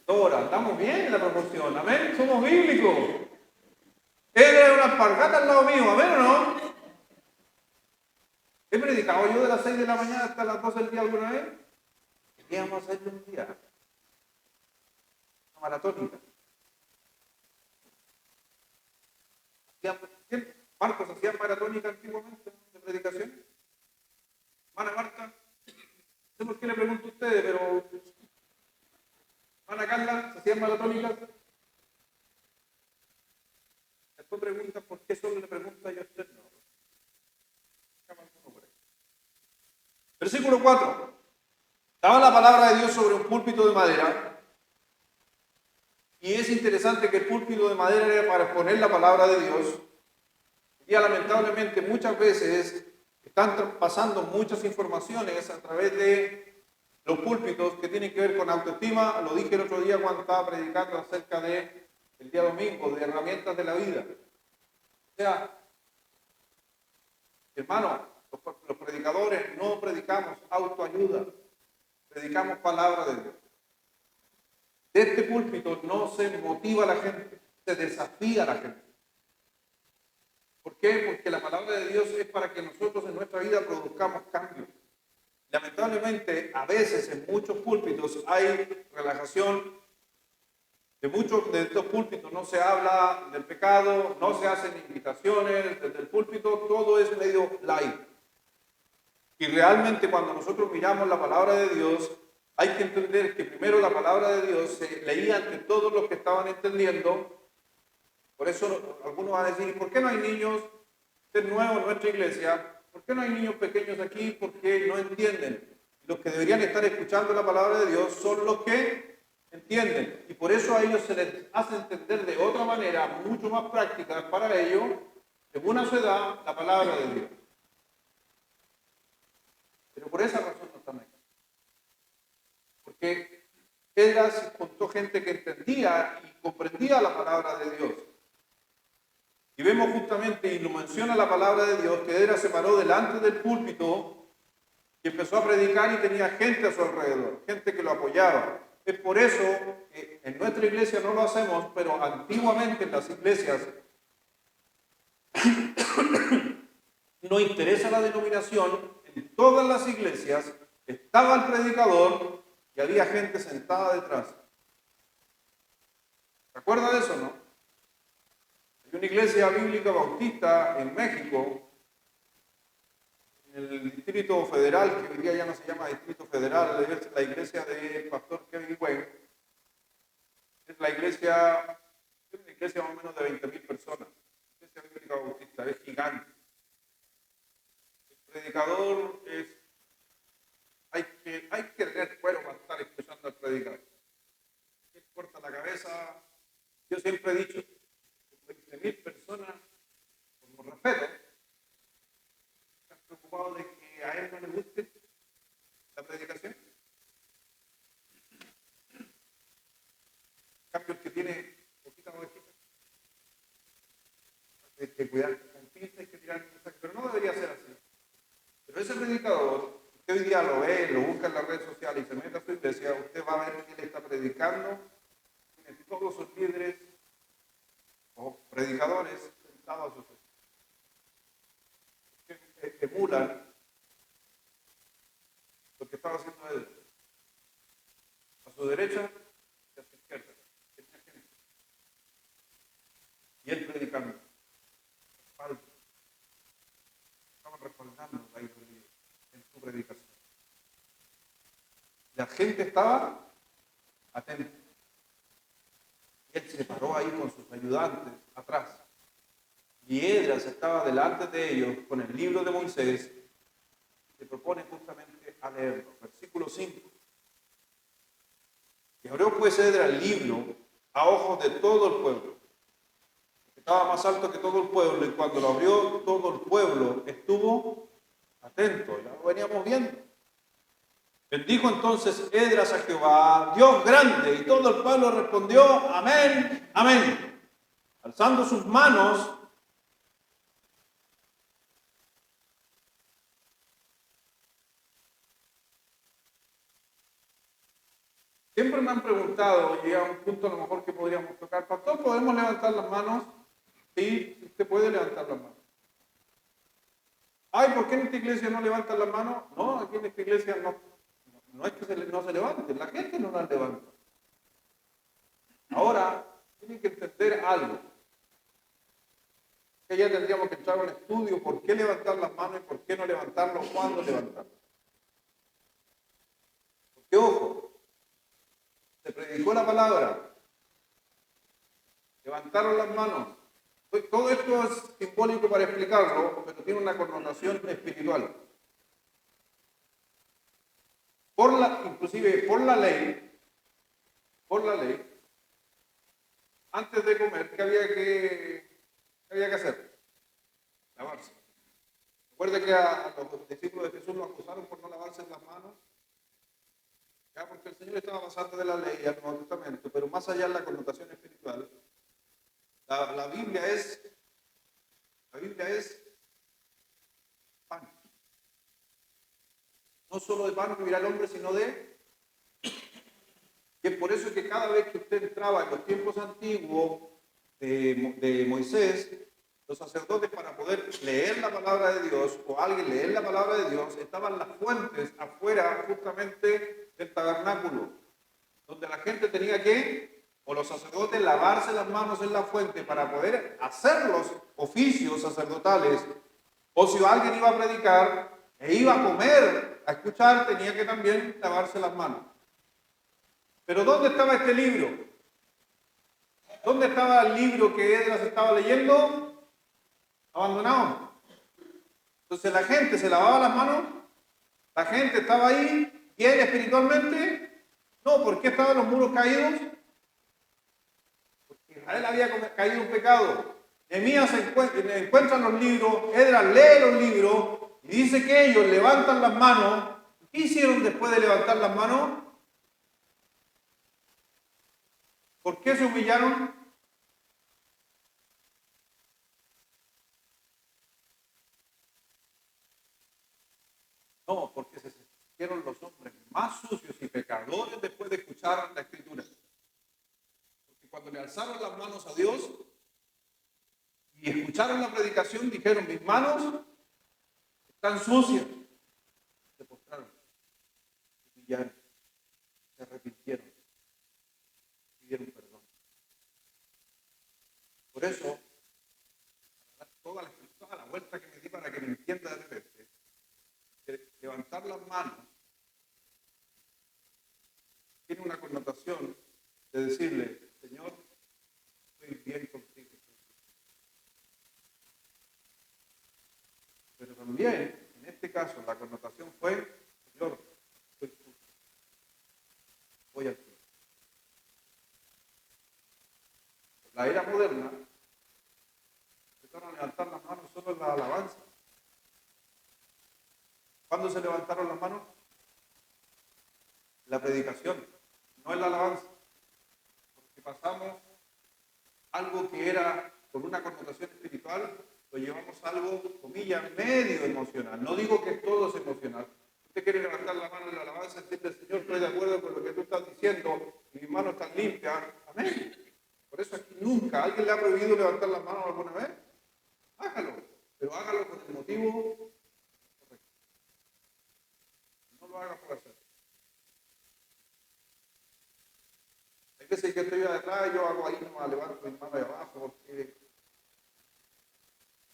Ahora, estamos bien en la proporción, amén, somos bíblicos. Él era una alpargata al lado mío, amén o no. ¿He predicado yo de las 6 de la mañana hasta las 12 del día alguna vez? ¿Qué vamos a hacer de un día? Una maratónica. Marcos hacía maratónica antiguamente de predicación. Hermana Marta, no sé por qué le pregunto a ustedes, pero hermana Carla, ¿se hacían maratónicas? Después preguntan por qué solo le pregunta yo a usted no. Versículo 4. Estaba la palabra de Dios sobre un púlpito de madera. Y es interesante que el púlpito de madera era para exponer la palabra de Dios. Y lamentablemente muchas veces están pasando muchas informaciones a través de los púlpitos que tienen que ver con autoestima. Lo dije el otro día cuando estaba predicando acerca de el día domingo, de herramientas de la vida. O sea, hermano, los predicadores no predicamos autoayuda, predicamos palabra de Dios. De este púlpito no se motiva a la gente, se desafía a la gente. ¿Por qué? Porque la palabra de Dios es para que nosotros en nuestra vida produzcamos cambios. Lamentablemente, a veces en muchos púlpitos hay relajación. De muchos de estos púlpitos no se habla del pecado, no se hacen invitaciones, desde el púlpito todo es medio light. Y realmente cuando nosotros miramos la palabra de Dios, hay que entender que primero la palabra de Dios se leía ante todos los que estaban entendiendo. Por eso algunos van a decir, ¿por qué no hay niños? Usted es nuevo en nuestra iglesia. ¿Por qué no hay niños pequeños aquí? Porque no entienden. Los que deberían estar escuchando la palabra de Dios son los que entienden. Y por eso a ellos se les hace entender de otra manera, mucho más práctica para ellos, según a su edad, la palabra de Dios. Pero por esa razón no están aquí. Porque Esdras contó gente que entendía y comprendía la palabra de Dios. Y vemos justamente, y lo menciona la palabra de Dios, que Esdras se paró delante del púlpito y empezó a predicar y tenía gente a su alrededor, gente que lo apoyaba. Es por eso que en nuestra iglesia no lo hacemos, pero antiguamente en las iglesias no interesa la denominación, en todas las iglesias estaba el predicador y había gente sentada detrás. ¿Se acuerda de eso, no? Hay una iglesia bíblica bautista en México, en el Distrito Federal, que hoy día ya no se llama Distrito Federal, es la iglesia del pastor Kevin Wayne. Es una iglesia más o menos de 20,000 personas. La iglesia bíblica bautista es gigante. El predicador hay que tener cuero para estar escuchando al predicador. Él corta la cabeza. Yo siempre he dicho, 20,000 personas, con respeto, están preocupados de que a él no le guste la predicación. En cambio, el que tiene poquitas ovejitas, hay que cuidar con pinzas, hay que tirar mensajes, pero no debería ser así. Pero ese predicador, usted hoy día lo ve, lo busca en las redes sociales y se mete a su iglesia, usted va a ver que él está predicando, tiene todos sus líderes o predicadores sentados a sus que emulan lo que estaba haciendo él. A su derecha y a su izquierda. Y él predicando. predicación. La gente estaba atenta. Él se paró ahí con sus ayudantes atrás. Y Esdras estaba delante de ellos con el libro de Moisés. Se propone justamente a leerlo. Versículo 5. Y abrió pues Esdras el libro a ojos de todo el pueblo. Estaba más alto que todo el pueblo, y cuando lo abrió todo el pueblo estuvo atento. Ya lo veníamos viendo. Bendijo entonces Esdras a Jehová, Dios grande, y todo el pueblo respondió, amén, amén. Alzando sus manos, siempre me han preguntado, y a un punto a lo mejor que podríamos tocar, pastor, ¿podemos levantar las manos? Sí, usted puede levantar las manos. Ay, ¿por qué en esta iglesia no levantan las manos? No, aquí en esta iglesia no es que no se levanten, la gente no las levanta. Ahora, tienen que entender algo. Que ya tendríamos que echar un estudio por qué levantar las manos y por qué no levantarlas, cuándo levantarlas. Porque, ojo, se predicó la palabra, levantaron las manos. Todo esto es simbólico para explicarlo, pero tiene una connotación espiritual. Inclusive por la ley, antes de comer, ¿qué había que hacer? Lavarse. Recuerde que a los discípulos de Jesús los acusaron por no lavarse las manos, ya porque el Señor estaba pasando de la ley al Nuevo Testamento, pero más allá de la connotación espiritual, la Biblia es pan. No solo de pan vivirá el hombre, sino de... Y es por eso que cada vez que usted entraba en los tiempos antiguos de Moisés, los sacerdotes, para poder leer la palabra de Dios, o alguien leer la palabra de Dios, estaban las fuentes afuera justamente del tabernáculo, donde la gente tenía que, o los sacerdotes, lavarse las manos en la fuente para poder hacer los oficios sacerdotales, o si alguien iba a predicar e iba a comer, a escuchar, tenía que también lavarse las manos. Pero ¿dónde estaba este libro? ¿Dónde estaba el libro que Esdras estaba leyendo? Abandonado. Entonces la gente se lavaba las manos, la gente estaba ahí, bien espiritualmente. No, ¿por qué estaban los muros caídos? Porque Israel había caído un pecado. Nehemías encuentran los libros, Esdras lee los libros y dice que ellos levantan las manos. ¿Qué hicieron después de levantar las manos? ¿Por qué se humillaron? No, porque se sintieron los hombres más sucios y pecadores después de escuchar la Escritura. Porque cuando le alzaron las manos a Dios y escucharon la predicación, dijeron, mis manos están sucias. Se postraron, se humillaron, se arrepintieron, pidieron perdón. Por eso, toda la vuelta que me di para que me entienda de repente, levantar las manos tiene una connotación de decirle, Señor, estoy bien contigo. Pero también, en este caso, la connotación fue, Señor, estoy sucio, voy al cielo. La era moderna empezaron a levantar las manos solo en la alabanza. ¿Cuándo se levantaron las manos? La predicación, no en la alabanza. Porque pasamos algo que era con una connotación espiritual, lo llevamos a algo, comillas, medio emocional. No digo que todo es emocional. Usted quiere levantar la mano en la alabanza y decirle, Señor, estoy de acuerdo con lo que tú estás diciendo, y mis manos están limpias. Amén. Por eso aquí nunca, ¿alguien le ha prohibido levantar las manos alguna vez? Hágalo, pero hágalo con el motivo correcto. No lo haga por hacer. Hay veces que estoy atrás, yo hago ahí, no levanto mis manos de abajo, porque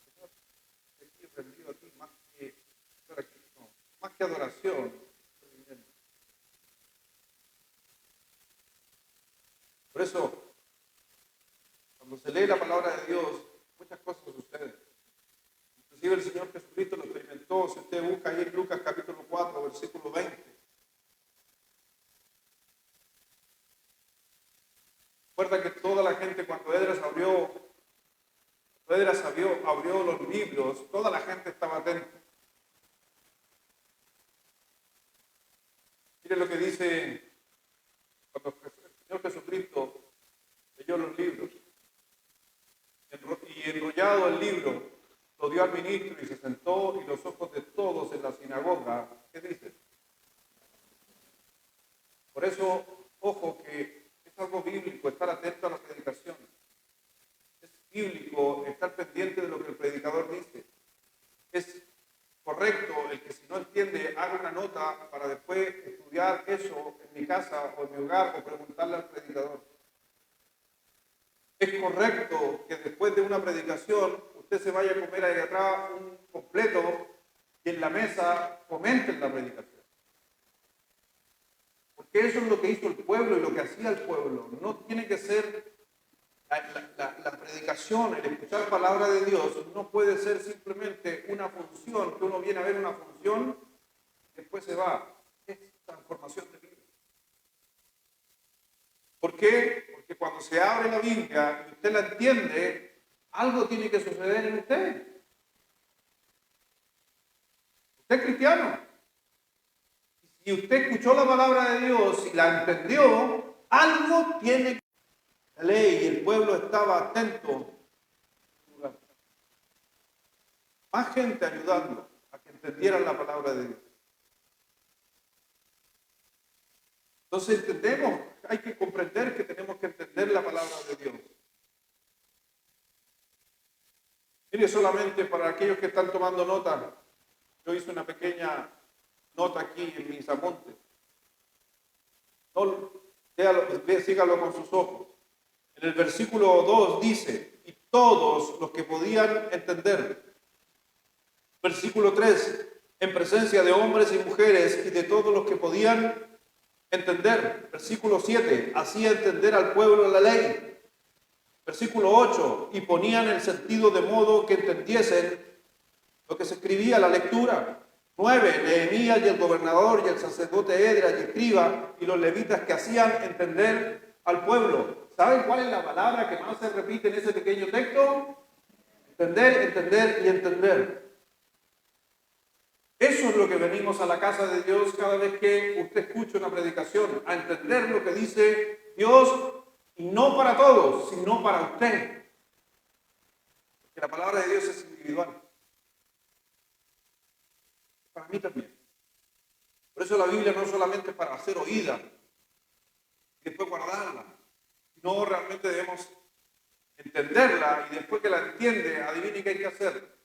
Señor, estoy rendido aquí más que adoración. Por eso, cuando se lee la palabra de Dios, muchas cosas suceden. Inclusive el Señor Jesucristo lo experimentó. Si usted busca ahí en Lucas capítulo 4, versículo 20. Recuerda que toda la gente, cuando Esdras abrió los libros, toda la gente estaba atenta. Mire lo que dice cuando el Señor Jesucristo leyó los libros y enrollado el libro, lo dio al ministro y se sentó, y los ojos de todos en la sinagoga, ¿qué dice? Por eso, ojo, que es algo bíblico estar atento a la predicación. Es bíblico estar pendiente de lo que el predicador dice. Es correcto el que, si no entiende, haga una nota para después estudiar eso en mi casa o en mi hogar o preguntarle al predicador. Es correcto que después de una predicación usted se vaya a comer ahí atrás un completo y en la mesa comenten la predicación. Porque eso es lo que hizo el pueblo y lo que hacía el pueblo. No tiene que ser la predicación, el escuchar palabra de Dios, no puede ser simplemente una función, que uno viene a ver una función y después se va. Es transformación de vida. ¿Por qué? Porque cuando se abre la Biblia y usted la entiende, algo tiene que suceder en usted. Usted es cristiano. Y si usted escuchó la palabra de Dios y la entendió, algo tiene que... La ley y el pueblo estaba atento. Más gente ayudando a que entendieran la palabra de Dios. Entonces entendemos, hay que comprender que tenemos que entender la palabra de Dios. Mire, solamente para aquellos que están tomando nota, yo hice una pequeña nota aquí en mis apuntes. No, sígalo con sus ojos. En el versículo 2 dice, y todos los que podían entender. Versículo 3, en presencia de hombres y mujeres y de todos los que podían entender. Versículo 7, hacía entender al pueblo la ley. Versículo 8, y ponían el sentido de modo que entendiesen lo que se escribía, la lectura. 9, Nehemías y el gobernador y el sacerdote Esdras y escriba y los levitas que hacían entender al pueblo. ¿Saben cuál es la palabra que más se repite en ese pequeño texto? Entender, entender y entender. Eso es lo que venimos a la casa de Dios cada vez que usted escucha una predicación, a entender lo que dice Dios, y no para todos, sino para usted. Porque la palabra de Dios es individual. Para mí también. Por eso la Biblia no es solamente para hacer oída y después guardarla, sino realmente debemos entenderla y después que la entiende, adivine qué hay que hacer.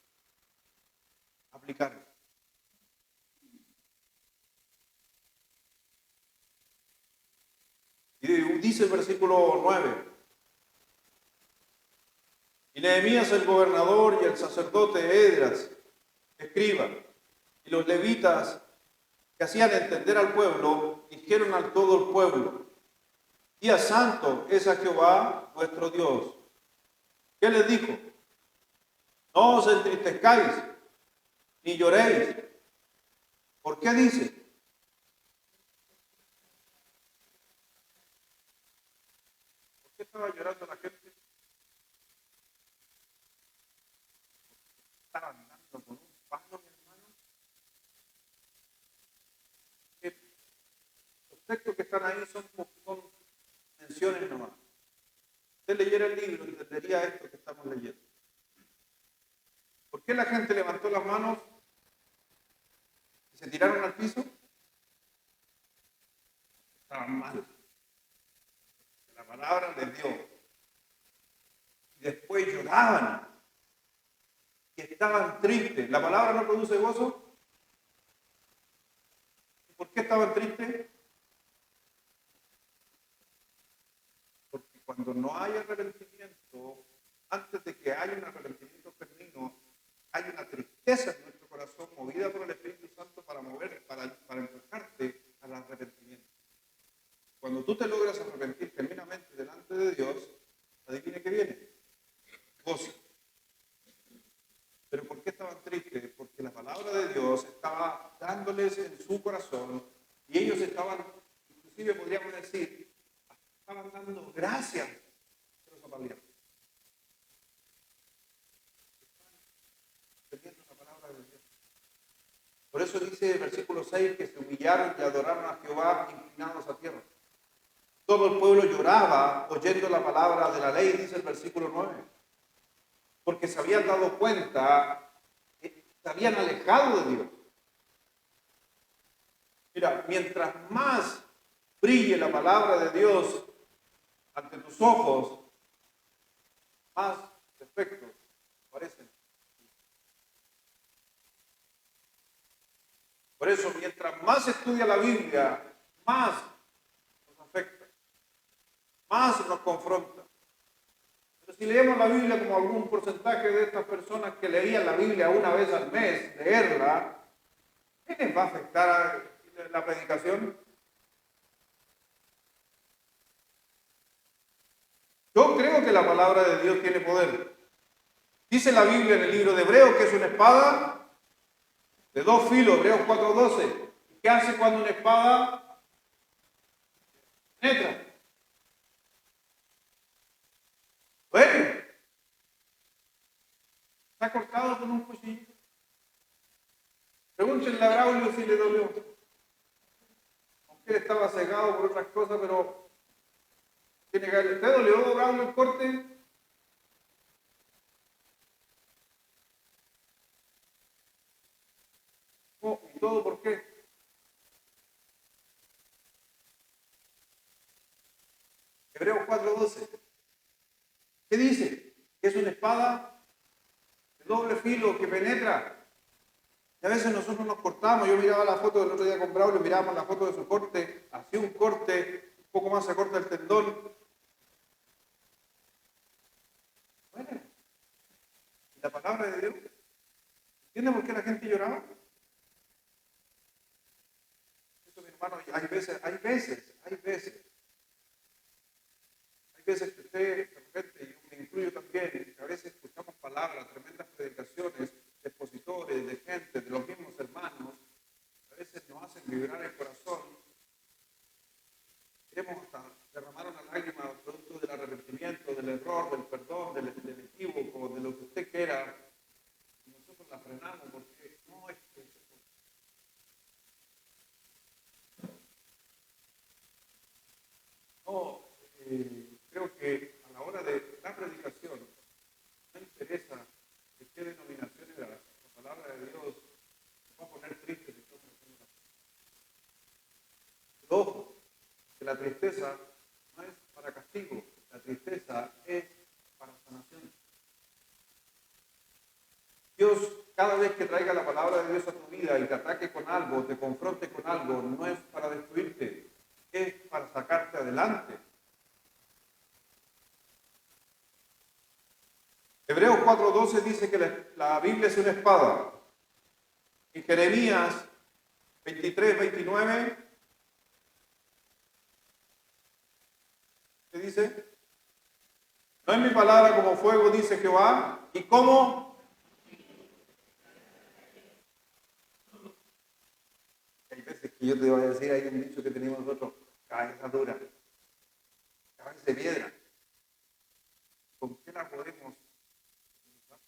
Aplicarla. Y dice el versículo 9, y Nehemías el gobernador y el sacerdote Esdras, escriba, y los levitas que hacían entender al pueblo, dijeron a todo el pueblo, día santo es a Jehová nuestro Dios. ¿Qué les dijo? No os entristezcáis, ni lloréis. ¿Por qué dice? ¿Por qué estaba llorando la gente? Estaban andando con un palo, mi hermano. Los textos que están ahí son menciones nomás. Si usted leyera el libro, entendería esto que estamos leyendo. ¿Por qué la gente levantó las manos y se tiraron al piso? Estaban mal. La palabra les dio. Y después lloraban. Y estaban tristes. ¿La palabra no produce gozo? ¿Y por qué estaban tristes? Porque cuando no hay arrepentimiento, antes de que haya un arrepentimiento genuino, hay una tristeza en nuestro corazón corazón movida por el Espíritu Santo para empujarte al arrepentimiento. Cuando tú te logras arrepentir genuinamente delante de Dios, adivine qué viene. Gozo. Pero ¿por qué estaban tristes? Porque la palabra de Dios estaba dándoles en su corazón y ellos estaban, inclusive podríamos decir, estaban dando gracias a los apaleados. Entendiendo la palabra de Dios. Por eso dice el versículo 6 que se humillaron y adoraron a Jehová inclinados a tierra. Todo el pueblo lloraba oyendo la palabra de la ley, dice el versículo 9. Porque se habían dado cuenta que se habían alejado de Dios. Mira, mientras más brille la palabra de Dios ante tus ojos, más defectos aparecen. Por eso, mientras más se estudia la Biblia, más nos afecta, más nos confronta. Pero si leemos la Biblia como algún porcentaje de estas personas que leían la Biblia una vez al mes, leerla, ¿qué les va a afectar la predicación? Yo creo que la palabra de Dios tiene poder. Dice la Biblia en el libro de Hebreos que es una espada de dos filos, Hebreos 4:12. ¿Qué hace cuando una espada penetra? Bueno, está cortado con un cuchillo. Pregúntenle a Braulio si le dolió. Aunque él estaba cegado por otras cosas, pero tiene que haber. ¿Usted dolió, Braulio, el corte? Oh, ¿y todo por qué? Hebreos 4:12. ¿Qué dice? Que es una espada de doble filo que penetra. Y a veces nosotros nos cortamos. Yo miraba la foto del otro día con Braulio, mirábamos la foto de su corte, hacía un corte, un poco más se corta el tendón. Bueno, ¿y la palabra de Dios? ¿Entiende por qué la gente lloraba? Eso, mi hermano, hay veces que usted, de repente, y yo me incluyo también, que a veces escuchamos palabras, tremendas predicaciones, de expositores, de gente, de los mismos hermanos, a veces nos hacen vibrar el corazón. Queremos hasta derramar una lágrima producto del arrepentimiento, del error, del perdón, del equívoco, de lo que usted quiera, y nosotros la frenamos porque no es que no, creo que a la hora de la predicación no interesa de qué denominación era la palabra de Dios, nos va a poner tristes y todo. Pero ojo, que la tristeza no es para castigo, la tristeza es para sanación. Dios, cada vez que traiga la palabra de Dios a tu vida y te ataque con algo, te confronte con algo, no es para destruirte, es para sacarte adelante. Hebreos 4:12 dice que la Biblia es una espada. Y Jeremías 23:29, ¿qué dice? No es mi palabra como fuego, dice Jehová, y como hay veces que yo te voy a decir, hay un dicho que tenemos nosotros, cabeza dura, cabeza de piedra. ¿Con qué la podemos usar?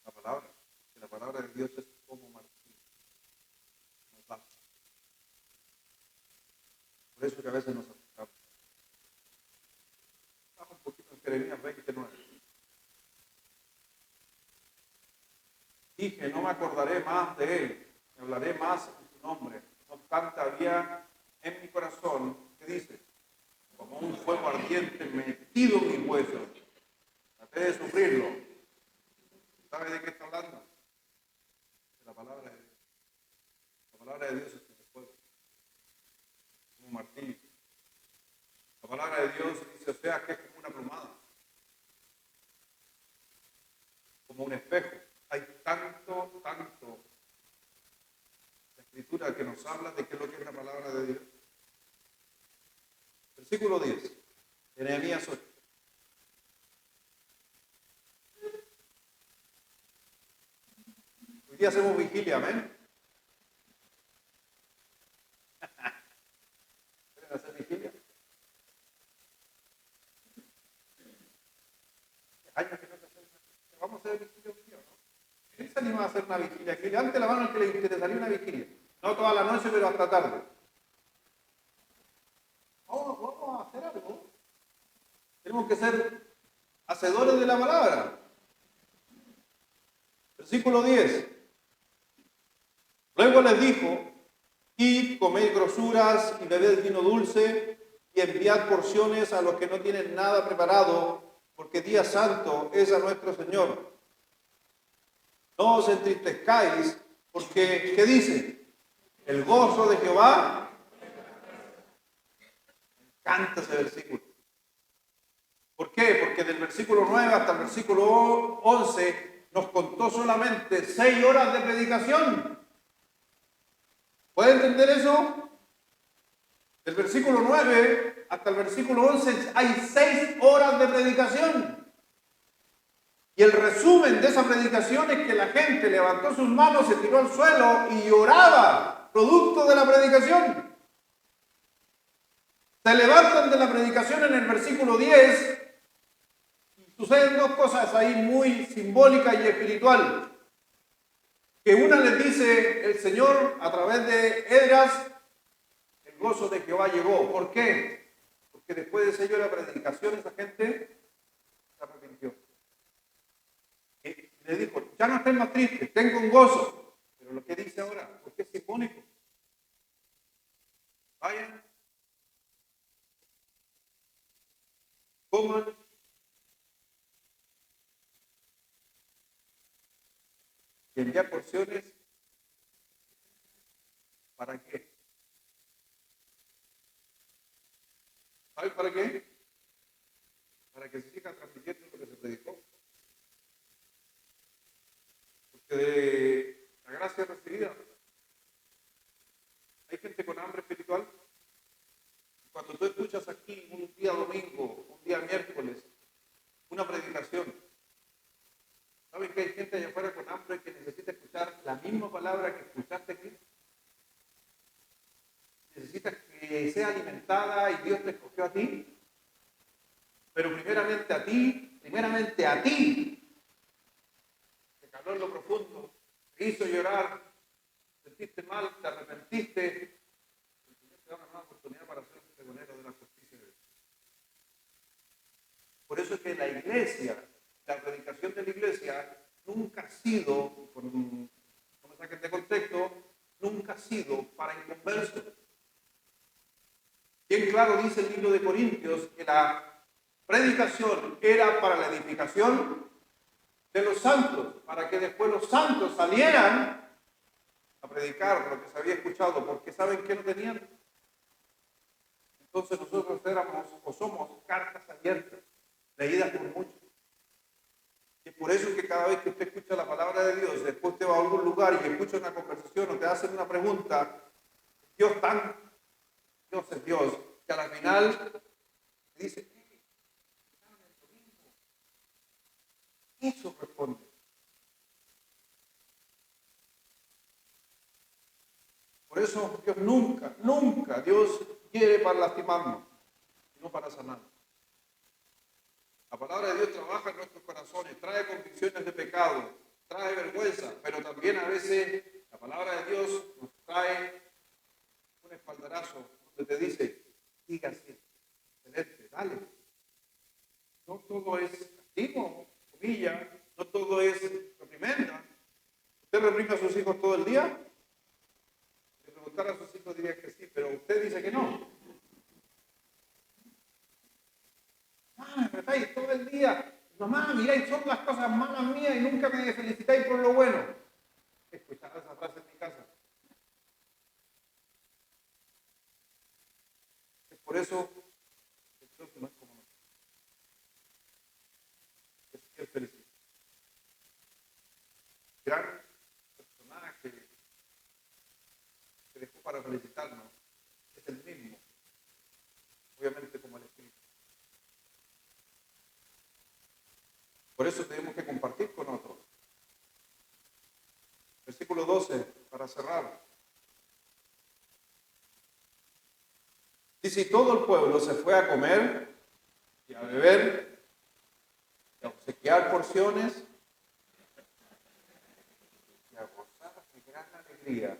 La palabra. Que la palabra de Dios es como martillo. Nos da. Por eso que a veces nos asustamos. Vamos un poquito en Jeremías 29. Dije, no me acordaré más de él, me hablaré más en su nombre. No obstante, había en mi corazón, ¿qué dice? Como un fuego ardiente metido en mis huesos. Traté de sufrirlo. ¿Sabe de qué está hablando? De la palabra de Dios. La palabra de Dios es como fuego, como un martillo. La palabra de Dios dice, o sea, que es como una plomada, como una Escritura que nos habla de qué es lo que es la palabra de Dios. Versículo 10, de Nehemías 8. Hoy día hacemos vigilia, amén. ¿Quieren hacer vigilia? Años que no se hace una vigilia. Vamos a hacer vigilia hoy día, ¿no? ¿Quién se anima a hacer una vigilia aquí? Levante la mano al que le interesaría una vigilia. No toda la noche, pero hasta tarde. Vamos a hacer algo. Tenemos que ser hacedores de la palabra. Versículo 10. Luego les dijo: id, comed grosuras y bebed vino dulce y enviad porciones a los que no tienen nada preparado, porque día santo es a nuestro Señor. No os entristezcáis, porque, ¿qué dice? El gozo de Jehová. Me encanta ese versículo. ¿Por qué? Porque del versículo 9 hasta el versículo 11 nos contó solamente 6 horas de predicación. ¿Puede entender eso? Del versículo 9 hasta el versículo 11 hay 6 horas de predicación. Y el resumen de esa predicación es que la gente levantó sus manos, se tiró al suelo y lloraba, producto de la predicación. Se levantan de la predicación en el versículo 10 y suceden dos cosas ahí muy simbólicas y espirituales. Que una les dice el Señor a través de Esdras: el gozo de Jehová llegó. ¿Por qué? Porque después de 6 horas de predicación esa gente se arrepintió. Y le dijo: ya no estén más tristes, tengo un gozo. Pero lo que dice ahora, porque es simbólico. Vayan, coman, y enviar porciones. ¿Para qué? ¿Saben para qué? Para que se siga transmitiendo lo que se predicó. Porque de la gracia recibida hay gente con hambre espiritual. Cuando tú escuchas aquí un día domingo, un día miércoles, una predicación, ¿saben que hay gente allá afuera con hambre que necesita escuchar la misma palabra que escuchaste aquí? Necesita que sea alimentada y Dios te escogió a ti. Pero primeramente a ti, te caló en lo profundo, te hizo llorar, te sentiste mal, te arrepentiste. El Señor te da una nueva oportunidad para ser un pregonero de la justicia de Dios. Por eso es que la iglesia, la predicación de la iglesia, nunca ha sido, no me saquen de contexto, nunca ha sido para inconversos. Bien claro dice el libro de Corintios que la predicación era para la edificación de los santos, para que después los santos salieran a predicar lo que se había escuchado, porque ¿saben qué no tenían? Entonces nosotros éramos o somos cartas abiertas, leídas por muchos. Y por eso es que cada vez que usted escucha la palabra de Dios, después te va a algún lugar y escucha una conversación o te hacen una pregunta, Dios es Dios, que a la final dice: eso responde. Por eso Dios nunca Dios quiere para lastimarnos, sino para sanarnos. La palabra de Dios trabaja en nuestros corazones, trae convicciones de pecado, trae vergüenza, pero también a veces la palabra de Dios nos trae un espaldarazo donde te dice: siga así, excelente, dale. No todo es castigo, comillas, no todo es reprimenda. ¿Usted reprime a sus hijos todo el día? Si preguntara a sus hijos diría que sí, pero usted dice que no. Me retáis todo el día. Mamá, miráis, son las cosas malas mías y nunca me felicitáis por lo bueno. Escuchaba esa frase en mi casa. Es por eso que Dios no es como nosotros. Es que felicita. Gran personaje, para felicitarnos es el mismo, obviamente como el Espíritu. Por eso tenemos que compartir con otros. Versículo 12, para cerrar. Dice, y todo el pueblo se fue a comer y a beber, y a obsequiar porciones y a gozar de gran alegría.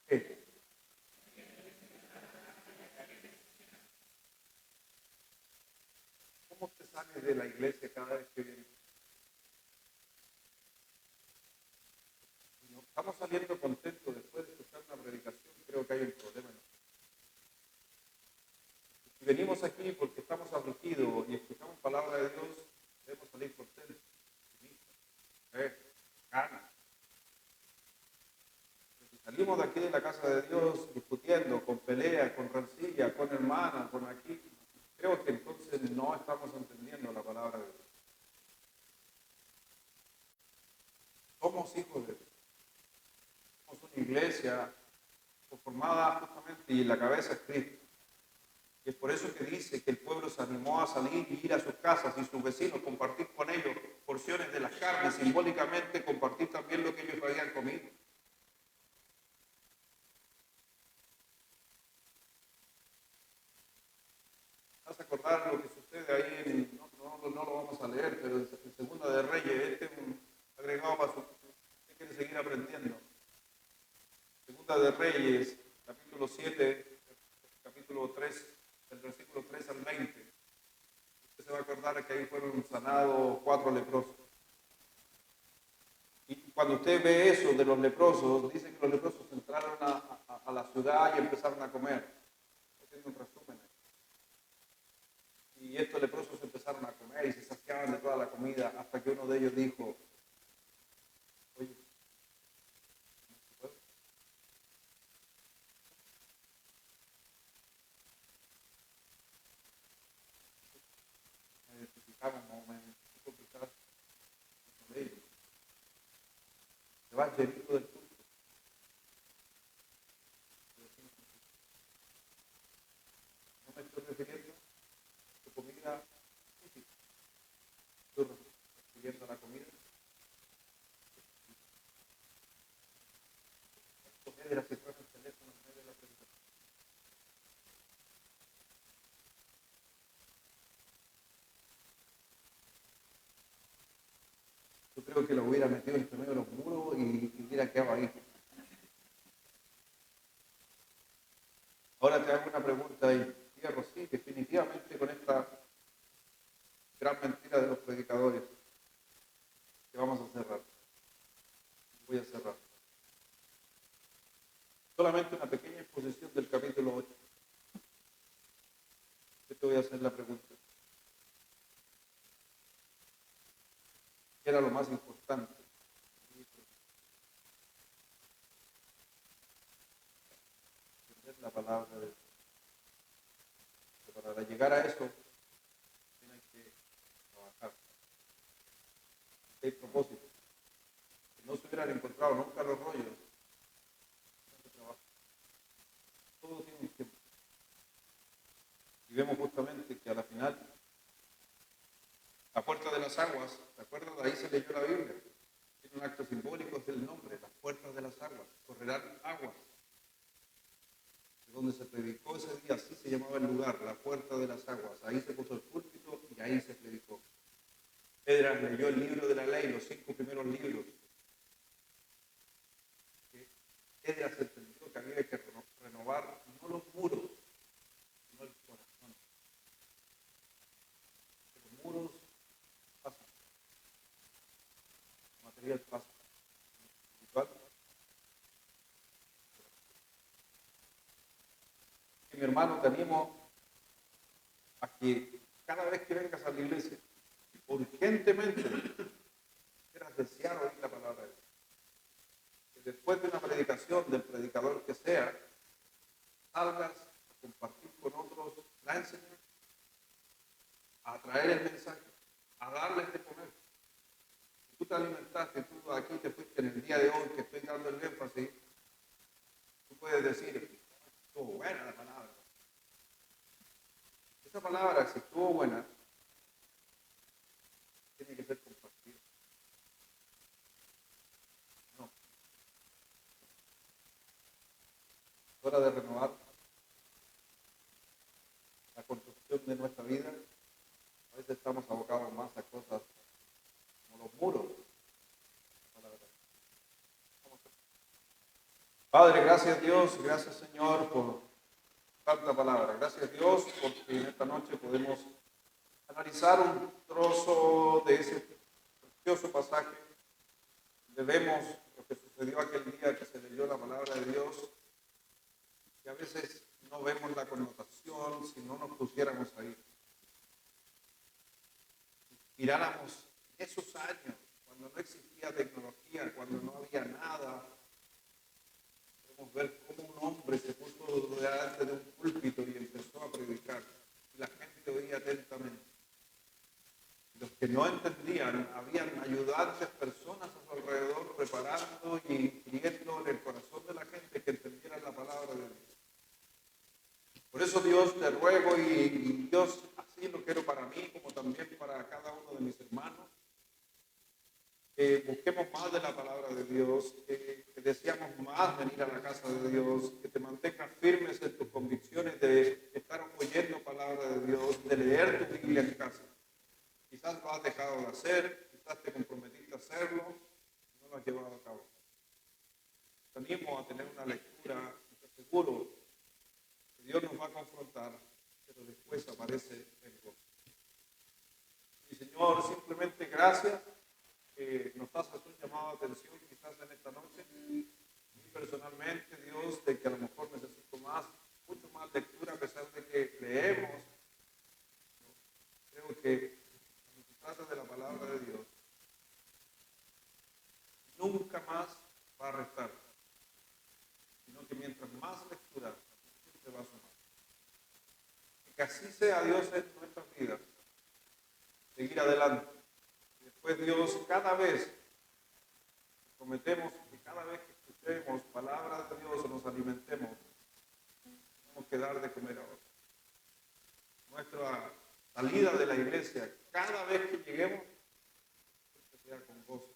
¿Qué? ¿Cómo usted sale de la iglesia cada vez que viene? Si no estamos saliendo contentos después de escuchar una predicación, creo que hay un problema. Si venimos aquí porque estamos afligidos y escuchamos palabra de Dios, debemos salir contentos, ganas. Si salimos de aquí de la casa de Dios discutiendo, con pelea, con rencilla, con hermanas, con aquí, creo que entonces no estamos entendiendo la palabra de Dios. Somos hijos de Dios. Somos una iglesia conformada justamente y la cabeza es Cristo. Y es por eso que dice que el pueblo se animó a salir y ir a sus casas y sus vecinos, compartir con ellos porciones de las carnes, simbólicamente compartir también lo que ellos habían comido. Vas a acordar lo que sucede ahí, no lo vamos a leer, pero en Segunda de Reyes, este es un agregado para usted quiere seguir aprendiendo. Segunda de Reyes, capítulo 7, capítulo 3, del versículo 3 al 20. Usted se va a acordar que ahí fueron sanados 4 leprosos. Y cuando usted ve eso de los leprosos, dice que los leprosos entraron a la ciudad y empezaron a comer. Haciendo un resumen. Y estos leprosos empezaron a comer y se saciaban de toda la comida hasta que uno de ellos dijo, oye, me identificamos más o menos, quizás uno de ellos. Se va llenito del culto. No me estoy refiriendo a tu comida física, estoy refiriendo a la comida. Era que fuera el teléfono en medio de la presentación. Yo creo que lo hubiera metido entre medio de los muros y hubiera quedado ahí. Ahora te hago una pregunta ahí. Fíjate, sí, definitivamente con esta gran mentira de los predicadores que vamos a cerrar. Voy a cerrar. Solamente una pequeña exposición del capítulo 8. Yo te voy a hacer la pregunta. ¿Qué era lo más importante? Entender la palabra de Dios. Pero para llegar a eso, tienen que trabajar. Hay propósito. Si no se hubieran encontrado nunca los rollos, no se trabaja. Todo tiene un tiempo. Y vemos justamente que a la final, la puerta de las aguas, ¿se acuerdan? De ahí se leyó la Biblia. Tiene un acto simbólico, es el nombre, las puertas de las aguas, correrán aguas. De donde se predicó ese día, así se llamaba el lugar, la puerta de las aguas. Ahí se puso el púlpito y ahí se predicó. Esdras leyó el libro de la ley, los 5 primeros libros. Esdras entendió que había que renovar no los muros, sino el corazón. Los muros pasan, el material pasa, el espiritual. Y mi hermano, te animo a que cada vez que vengas a la iglesia, urgentemente quieras desear oír la palabra de Dios. Que después de una predicación del predicador que sea, salgas a compartir con otros la enseñanza, a traer el mensaje, a darles de comer. Si tú te alimentaste, tú aquí te fuiste en el día de hoy que estoy dando el énfasis, tú puedes decir, estuvo buena la palabra. Esa palabra, si estuvo buena, tiene que ser compartida. No. Es hora de renovar la construcción de nuestra vida. A veces estamos abocados más a cosas como los muros. Padre, gracias Dios, gracias Señor por tanta palabra. Gracias Dios porque en esta noche podemos analizar un trozo de ese precioso pasaje donde vemos lo que sucedió aquel día que se leyó la palabra de Dios, y a veces no vemos la connotación si no nos pusiéramos ahí. Miráramos esos años, cuando no existía tecnología, cuando no había nada, podemos ver cómo un hombre se puso delante de un púlpito y empezó a predicar, y la gente oía atentamente. Los que no entendían, habían ayudantes, personas a su alrededor, preparando y inscribiendo en el corazón de la gente que entendiera la palabra de Dios. Por eso Dios te ruego, y Dios así lo quiero para mí, como también para cada uno de mis hermanos, que busquemos más de la palabra de Dios, que deseamos más venir a la casa de Dios, que te mantengas firmes en tus convicciones de estar oyendo palabra de Dios, de leer tu Biblia en casa. Quizás lo has dejado de hacer, quizás te comprometiste a hacerlo, no lo has llevado a cabo. Te animo a tener una lectura, y te aseguro que Dios nos va a confrontar, pero después aparece el gozo. Y Señor, simplemente gracias que nos haces un llamado de atención quizás en esta noche. Y personalmente, Dios, de que a lo mejor necesito mucho más lectura, a pesar de que leemos. Creo que cuando se trata de la palabra de Dios, nunca más va a restar, sino que mientras más lectura, siempre va a sumar. Y que así sea, Dios, en nuestras vidas, seguir adelante. Y después, Dios, cada vez que cometemos, que cada vez que escuchemos palabras de Dios o nos alimentemos, tenemos que dar de comer a otros. Nuestra salida de la iglesia, cada vez que lleguemos, que sea con gozo.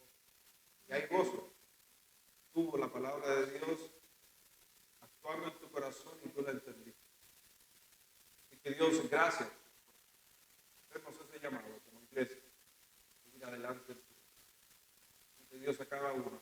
Y hay gozo. Tuvo la palabra de Dios actuando en tu corazón y tú la entendiste. Y que Dios, gracias por hacernos ese llamado como iglesia, seguir adelante. Y que Dios a cada uno